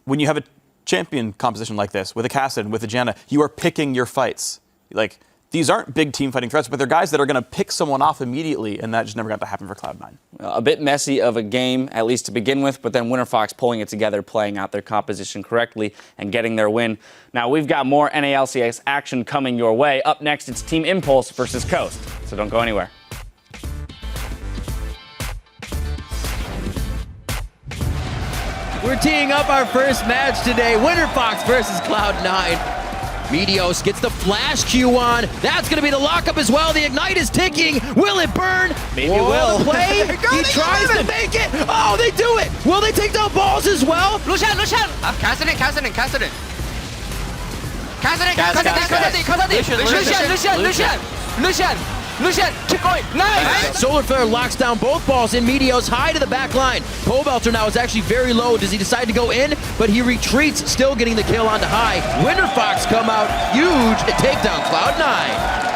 when you have a champion composition like this, with a Kassadin, with a Janna, you are picking your fights. Like, these aren't big team fighting threats, but they're guys that are going to pick someone off immediately, and that just never got to happen for Cloud9. A bit messy of a game, at least to begin with, but then Winterfox pulling it together, playing out their composition correctly, and getting their win. Now, we've got more NA LCS action coming your way. Up next, it's Team Impulse versus Coast, so don't go anywhere. We're teeing up our first match today. Winterfox versus Cloud9. Meteos gets the flash Q on. That's going to be the lockup as well. The Ignite is ticking. Will it burn? Maybe it will. The play. He tries to make it. Oh, they do it. Will they take down balls as well? Lucian. Kassadin. Lucian, keep going. Nice. Solar Flare locks down both balls in. Meteos high to the back line. Pobelter now is actually very low. Does he decide to go in? But he retreats, still getting the kill onto high. Winterfox come out huge and take down Cloud9.